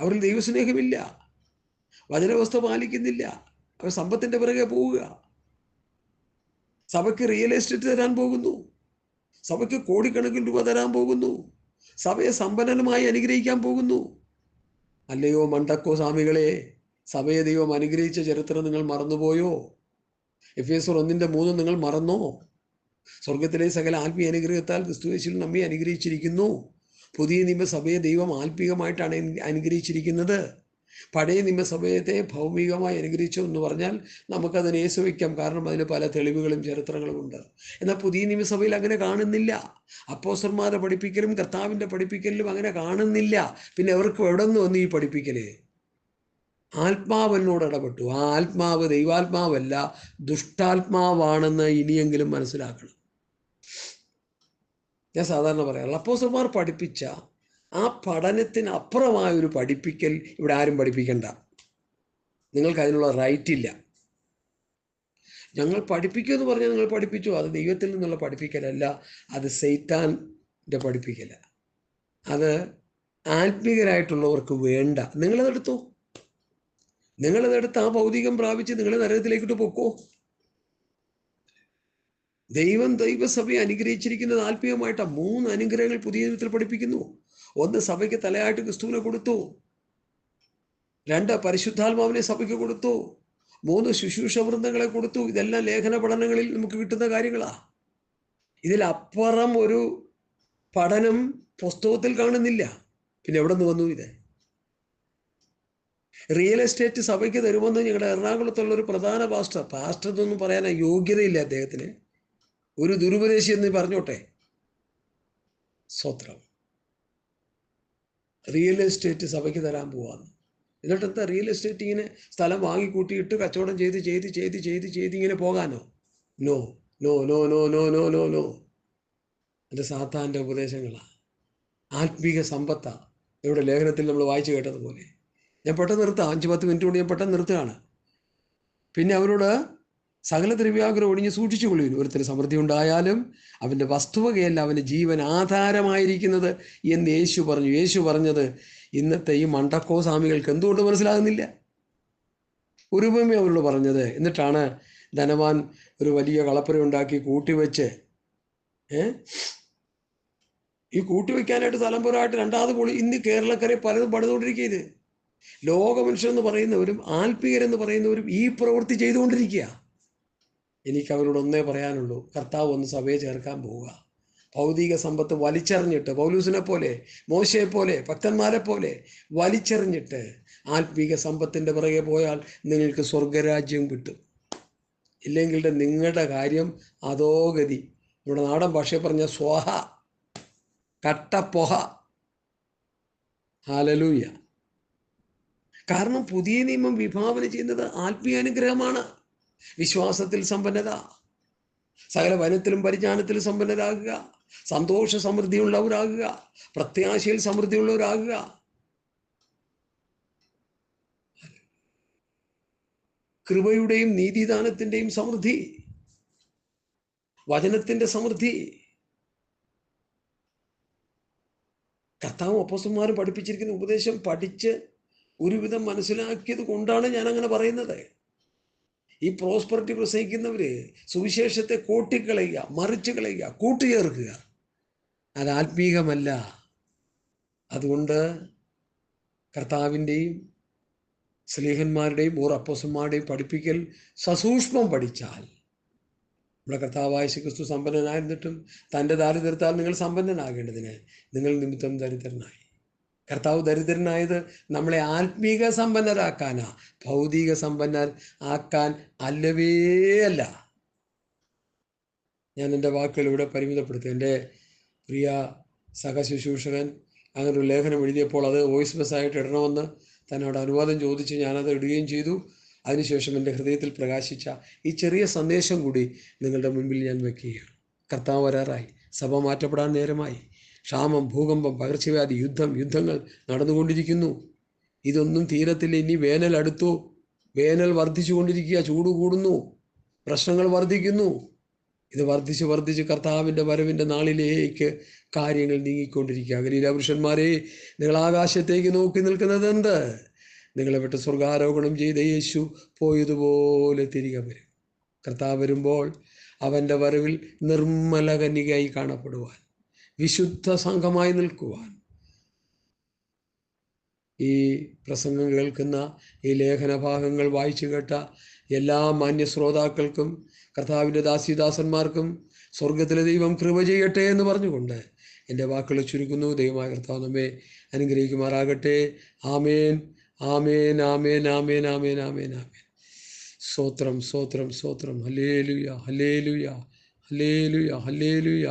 അവരിൽ ദൈവസ്നേഹമില്ല, വചനവ്യവസ്ഥ പാലിക്കുന്നില്ല, അവർ സമ്പത്തിൻ്റെ പിറകെ പോവുക. സഭയ്ക്ക് റിയൽ എസ്റ്റേറ്റ് തരാൻ പോകുന്നു, സഭയ്ക്ക് കോടിക്കണക്കിന് രൂപ തരാൻ പോകുന്നു, സഭയെ സമ്പന്നമായി അനുഗ്രഹിക്കാൻ പോകുന്നു. അല്ലയോ മണ്ടക്കോ സ്വാമികളെ, സഭയെ ദൈവം അനുഗ്രഹിച്ച ചരിത്രം നിങ്ങൾ മറന്നുപോയോ? എഫേസ്യർ 1:3 നിങ്ങൾ മറന്നോ? സ്വർഗത്തിലെ സകല ആത്മീയ അനുഗ്രഹത്താൽ ക്രിസ്തുയേശുവിൽ നമ്മെ അനുഗ്രഹിച്ചിരിക്കുന്നു. പുതിയ നിയമസഭയെ ദൈവം ആത്മീകമായിട്ടാണ് അനുഗ്രഹിച്ചിരിക്കുന്നത്. പഴയ നിയമസഭയത്തെ ഭൗമികമായി അനുഗ്രഹിച്ചു എന്ന് പറഞ്ഞാൽ നമുക്കതിനെ ഏസുവയ്ക്കാം, കാരണം അതിന് പല തെളിവുകളും ചരിത്രങ്ങളും ഉണ്ട്. എന്നാൽ പുതിയ നിയമസഭയിൽ അങ്ങനെ കാണുന്നില്ല. അപ്പോസ്തലന്മാരുടെ പഠിപ്പിക്കലും കർത്താവിൻ്റെ പഠിപ്പിക്കലിലും അങ്ങനെ കാണുന്നില്ല. പിന്നെ അവർക്ക് എവിടെ നിന്ന് വന്നു ഈ പഠിപ്പിക്കല്? ആത്മാവിനോട് ഇടപെട്ടു. ആ ആത്മാവ് ദൈവാത്മാവല്ല, ദുഷ്ടാത്മാവാണെന്ന് ഇനിയെങ്കിലും മനസ്സിലാക്കണം. ഞാൻ സാധാരണ പറയാറുള്ള, അപ്പോസ്തലന്മാർ പഠിപ്പിച്ച ആ പഠനത്തിന് അപ്പുറമായൊരു പഠിപ്പിക്കൽ ഇവിടെ ആരും പഠിപ്പിക്കണ്ട. നിങ്ങൾക്ക് അതിനുള്ള റൈറ്റ് ഇല്ല. ഞങ്ങൾ പഠിപ്പിക്കുമെന്ന് പറഞ്ഞാൽ നിങ്ങൾ പഠിപ്പിച്ചു, അത് ദൈവത്തിൽ നിന്നുള്ള പഠിപ്പിക്കലല്ല, അത് സൈത്താൻ്റെ പഠിപ്പിക്കല. അത് ആത്മീകരായിട്ടുള്ളവർക്ക് വേണ്ട. നിങ്ങളതെടുത്ത് ആ ഭൗതികം പ്രാപിച്ച് നിങ്ങൾ നരകത്തിലേക്കിട്ട് പൊക്കോ. ദൈവം ദൈവസഭയെ അനുഗ്രഹിച്ചിരിക്കുന്നത് ആത്മീയമായിട്ടാണ്. 3 അനുഗ്രഹങ്ങൾ പുതിയ നിയമത്തിൽ പഠിപ്പിക്കുന്നു. 1, സഭയ്ക്ക് തലയായിട്ട് ക്രിസ്തുവിനെ കൊടുത്തു. 2, പരിശുദ്ധാത്മാവിനെ സഭയ്ക്ക് കൊടുത്തു. 3, ശുശ്രൂഷ വൃന്ദങ്ങളെ കൊടുത്തു. ഇതെല്ലാം ലേഖന പഠനങ്ങളിൽ നമുക്ക് കിട്ടുന്ന കാര്യങ്ങളാണ്. ഇതിലപ്പുറം ഒരു പഠനം പുസ്തകത്തിൽ കാണുന്നില്ല. പിന്നെ എവിടെ നിന്ന് വന്നു ഇത്? റിയൽ എസ്റ്റേറ്റ് സഭയ്ക്ക് തരുമെന്ന് ഞങ്ങളുടെ എറണാകുളത്തുള്ള ഒരു പ്രധാന പാസ്റ്റർ എന്നൊന്നും പറയാൻ യോഗ്യതയില്ല അദ്ദേഹത്തിന്. ഒരു ദുരുപദേശി എന്ന് പറഞ്ഞോട്ടെ. സ്വത്രം റിയൽ എസ്റ്റേറ്റ് സഭയ്ക്ക് തരാൻ പോവാന്ന്. എന്നിട്ട് എന്താ, റിയൽ എസ്റ്റേറ്റ് ഇങ്ങനെ സ്ഥലം വാങ്ങിക്കൂട്ടിയിട്ട് കച്ചവടം ചെയ്ത് ഇങ്ങനെ പോകാനോ? No no no no no no no no. അത് സാത്താൻ്റെ ഉപദേശങ്ങളാണ്. ആത്മീക സമ്പത്താ. ഇവിടെ ലേഖനത്തിൽ നമ്മൾ വായിച്ചു കേട്ടതുപോലെ. ഞാൻ പെട്ടെന്ന് നിർത്താം, 5-10 മിനിറ്റ് കൊണ്ട് ഞാൻ പെട്ടെന്ന് നിർത്തുകയാണ്. പിന്നെ അവരോട് സകല ദ്രവ്യാഗ്രഹം ഒഴിഞ്ഞ് സൂക്ഷിച്ചു കൊള്ളുവിൻ. ഒരുത്തിന് സമൃദ്ധി ഉണ്ടായാലും അവൻ്റെ വസ്തുവകയല്ല അവൻ്റെ ജീവൻ ആധാരമായിരിക്കുന്നത് എന്ന് യേശു പറഞ്ഞു. യേശു പറഞ്ഞത് ഇന്നത്തെ ഈ മണ്ടക്കോ സ്വാമികൾക്ക് എന്തുകൊണ്ട് മനസ്സിലാകുന്നില്ല? ഒരു ഉപമ അവരോട് പറഞ്ഞത്. എന്നിട്ടാണ് ധനവാൻ ഒരു വലിയ കളപ്പുര ഉണ്ടാക്കി കൂട്ടിവെച്ച്, ഈ കൂട്ടിവെക്കാനായിട്ട് തലമ്പുറമായിട്ട് 2ാമത് ഇന്ന് കേരളക്കരെ പലതും പണിതുകൊണ്ടിരിക്കുക. ലോക മനുഷ്യരെന്ന് പറയുന്നവരും ആത്മീയരെന്ന് പറയുന്നവരും ഈ പ്രവൃത്തി ചെയ്തുകൊണ്ടിരിക്കുക. എനിക്ക് അവരോട് ഒന്നേ പറയാനുള്ളൂ, കർത്താവ് ഒന്ന് സഭയെ ചേർക്കാൻ പോവുക. ഭൗതിക സമ്പത്ത് വലിച്ചെറിഞ്ഞിട്ട്, പൗലൂസിനെ പോലെ, മോശയെ പോലെ, ഭക്തന്മാരെ പോലെ വലിച്ചെറിഞ്ഞിട്ട് ആത്മീക സമ്പത്തിൻ്റെ പിറകെ പോയാൽ നിങ്ങൾക്ക് സ്വർഗരാജ്യം കിട്ടും. ഇല്ലെങ്കിൽ നിങ്ങളുടെ കാര്യം അധോഗതി. ഇവിടെ നാടൻ ഭാഷയെ പറഞ്ഞ സ്വാഹ, കട്ടപ്പൊഹ. ഹല്ലേലൂയ. കാരണം പുതിയ നിയമം വിഭാവന ചെയ്യുന്നത് ആത്മീയാനുഗ്രഹമാണ്. വിശ്വാസത്തിൽ സമ്പന്നത, സകല വനത്തിലും പരിജ്ഞാനത്തിലും സമ്പന്നരാകുക, സന്തോഷ സമൃദ്ധിയുള്ളവരാകുക, പ്രത്യാശയിൽ സമൃദ്ധിയുള്ളവരാകുക. കൃപയുടെയും നീതിദാനത്തിൻ്റെയും സമൃദ്ധി, വചനത്തിൻ്റെ സമൃദ്ധി, കർത്താവും അപ്പോസ്തലന്മാരും പഠിപ്പിച്ചിരിക്കുന്ന ഉപദേശം പഠിച്ച് ഒരുവിധം മനസ്സിലാക്കിയത് കൊണ്ടാണ് ഞാൻ അങ്ങനെ പറയുന്നത്. ഈ പ്രോസ്പെറിറ്റി പ്രസംഗിക്കുന്നവര് സുവിശേഷത്തെ കോട്ടിക്കളയുക, മറിച്ച് കളയുക, കൂട്ടുചേർക്കുക. അത് ആത്മീകമല്ല. അതുകൊണ്ട് കർത്താവിൻ്റെയും സ്ലീഹന്മാരുടെയും അപ്പോസ്തലന്മാരുടെയും പഠിപ്പിക്കൽ സസൂക്ഷ്മം പഠിച്ചാൽ, നമ്മുടെ കർത്താവായ യേശുക്രിസ്തു സമ്പന്നനായിരുന്നിട്ടും തൻ്റെ ദാരിദ്ര്യത്താൽ നിങ്ങൾ സമ്പന്നനാകേണ്ടതിന് നിങ്ങൾ നിമിത്തം ദരിദ്രനായി. കർത്താവ് ദരിദ്രനായത് നമ്മളെ ആത്മീക സമ്പന്നരാക്കാനാ, ഭൗതിക സമ്പന്നർ ആക്കാൻ അല്ലവേ അല്ല. ഞാൻ എൻ്റെ വാക്കുകൾ ഇവിടെ പരിമിതപ്പെടുത്തും. എൻ്റെ പ്രിയ സഹശുശ്രൂഷകൻ അങ്ങനെ ഒരു ലേഖനം എഴുതിയപ്പോൾ അത് വോയിസ് മെസ്സായിട്ട് ഇടണമെന്ന് തന്നോട് അനുവാദം ചോദിച്ച് ഞാനത് ഇടുകയും ചെയ്തു. അതിനുശേഷം എൻ്റെ ഹൃദയത്തിൽ പ്രകാശിച്ച ഈ ചെറിയ സന്ദേശം കൂടി നിങ്ങളുടെ മുൻപിൽ ഞാൻ വയ്ക്കുകയാണ്. കർത്താവ് വരാറായി, സഭ മാറ്റപ്പെടാൻ നേരമായി. ക്ഷാമം, ഭൂകമ്പം, പകർച്ചവ്യാധി, യുദ്ധങ്ങൾ നടന്നുകൊണ്ടിരിക്കുന്നു. ഇതൊന്നും തീരത്തില്ല. ഇനി വേനൽ അടുത്തു. വേനൽ വർദ്ധിച്ചു കൊണ്ടിരിക്കുക, ചൂട് കൂടുന്നു, പ്രശ്നങ്ങൾ വർദ്ധിക്കുന്നു. ഇത് വർദ്ധിച്ച് കർത്താവിൻ്റെ വരവിൻ്റെ നാളിലേക്ക് കാര്യങ്ങൾ നീങ്ങിക്കൊണ്ടിരിക്കുക. ഗലീല പുരുഷന്മാരെ, നിങ്ങൾ ആകാശത്തേക്ക് നോക്കി നിൽക്കുന്നത് എന്ത്? നിങ്ങളെ വിട്ട് സ്വർഗാരോഹണം ചെയ്ത യേശു പോയതുപോലെ തിരികെ വരും. കർത്താവ് വരുമ്പോൾ അവൻ്റെ വരവിൽ നിർമ്മല കന്യകയായി കാണപ്പെടുവാൻ, വിശുദ്ധ സംഘമായി നിൽക്കുവാൻ, ഈ പ്രസംഗം കേൾക്കുന്ന, ഈ ലേഖന ഭാഗങ്ങൾ വായിച്ചു കേട്ട എല്ലാ മാന്യ ശ്രോതാക്കൾക്കും കർത്താവിൻ്റെ ദാസിദാസന്മാർക്കും സ്വർഗത്തിലെ ദൈവം കൃപ ചെയ്യട്ടെ എന്ന് പറഞ്ഞുകൊണ്ട് എൻ്റെ വാക്കുകൾ ചുരുക്കുന്നു. ദൈവമായ കർത്താവ് നമ്മെ അനുഗ്രഹിക്കുമാറാകട്ടെ. ആമേൻ, ആമേൻ, ആമേൻ, ആമേൻ, ആമേൻ, ആമേൻ, ആമേൻ. സ്തോത്രം, സ്തോത്രം, സ്തോത്രം. Hallelujah, hallelujah, hallelujah, hallelujah.